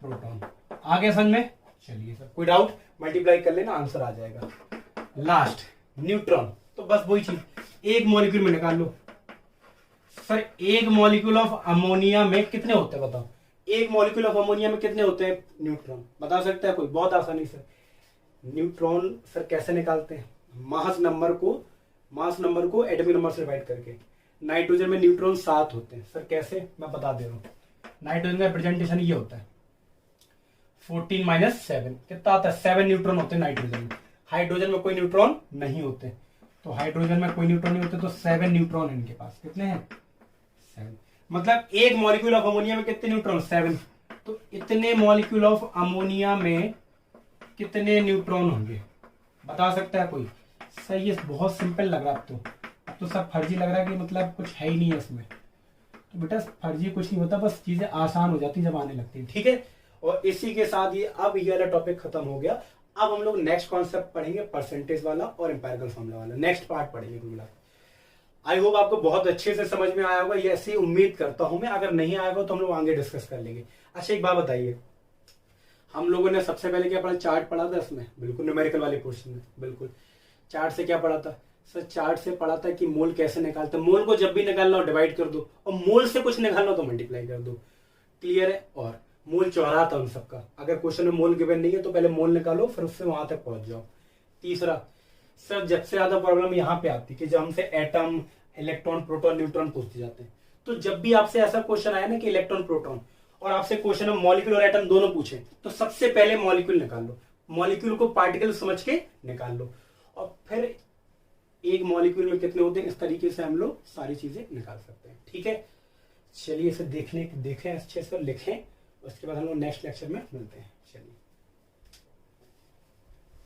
proton. आ गया समझ में। चलिए सर कोई डाउट, मल्टीप्लाई कर लेना आंसर आ जाएगा। लास्ट न्यूट्रॉन, तो बस वही चीज, एक मॉलिक्यूल में निकाल लो। सर एक मॉलिक्यूल ऑफ अमोनिया में कितने होते हैं बताओ, एक मॉलिक्यूल ऑफ अमोनिया में कितने होते हैं न्यूट्रॉन, बता सकता है कोई, बहुत आसानी से। न्यूट्रॉन सर कैसे निकालते हैं, मास नंबर को एटॉमिक नंबर से डिवाइड करके। नाइट्रोजन में न्यूट्रॉन 7 होते हैं सर, कैसे मैं बता दे रहा हूं। नाइट्रोजन का रिप्रेजेंटेशन ये होता है 14 माइनस 7, कितना आता है 7 न्यूट्रॉन होते हैं नाइट्रोजन में। हाइड्रोजन में कोई न्यूट्रॉन नहीं होते, तो हाइड्रोजन में कोई न्यूट्रॉन नहीं होते, तो 7 न्यूट्रॉन इनके पास, कितने हैं 7। मतलब एक मॉलिक्यूल ऑफ अमोनिया में कितने न्यूट्रॉन, 7। तो इतने मॉलिक्यूल ऑफ अमोनिया में कितने न्यूट्रॉन होंगे, बता सकता है कोई? सर ये बहुत सिंपल लग रहा है, अब तो सब फर्जी लग रहा है कि मतलब कुछ है ही नहीं है इसमें। तो बेटा फर्जी कुछ नहीं होता, बस चीजें आसान हो जाती जब आने लगती है, ठीक है। और इसी के साथ ये अब ये वाला टॉपिक खत्म हो गया। अब हम लोग नेक्स्ट कॉन्सेप्ट पढ़ेंगे परसेंटेज वाला और एम्पिरिकल फॉर्मूला वाला, नेक्स्ट पार्ट पढ़ेंगे कुल मिला। आई होप आपको बहुत अच्छे से समझ में आया होगा, ये ऐसी उम्मीद करता हूं मैं। अगर नहीं आएगा तो हम लोग आगे डिस्कस कर लेंगे। अच्छा एक बात बताइए, हम लोगों ने सबसे पहले क्या पढ़ा? चार्ट पढ़ा था इसमें, बिल्कुल न्यूमेरिकल वाले क्वेश्चन में। बिल्कुल चार्ट से क्या पढ़ा था सर? चार्ट से पढ़ा था कि मोल कैसे निकालते हैं। मोल को जब भी निकालना हो डिवाइड कर दो, और मोल से कुछ निकालना हो तो मल्टीप्लाई कर दो। क्लियर है? और मोल चौराहा था उन सबका। अगर क्वेश्चन में मोल गिवन नहीं है तो पहले मोल निकालो, फिर उससे वहां तक पहुंच जाओ। तीसरा सर, जब से ज्यादा प्रॉब्लम यहाँ पे आती है कि जब हमसे एटम, इलेक्ट्रॉन, प्रोटॉन, न्यूट्रॉन पूछते जाते हैं। तो जब भी आपसे ऐसा क्वेश्चन आया ना कि इलेक्ट्रॉन, प्रोटॉन, और आपसे क्वेश्चन में मॉलिक्यूल और एटम दोनों पूछे, तो सबसे पहले मॉलिक्यूल निकाल लो। मॉलिक्यूल को पार्टिकल समझ के निकाल लो, और फिर एक मॉलिक्यूल में कितने होते हैं, इस तरीके से हम लोग सारी चीजें निकाल सकते हैं, ठीक है। चलिए इसे देखें अच्छे से, लिखें। उसके बाद हम लोग नेक्स्ट लेक्चर में मिलते हैं। चलिए।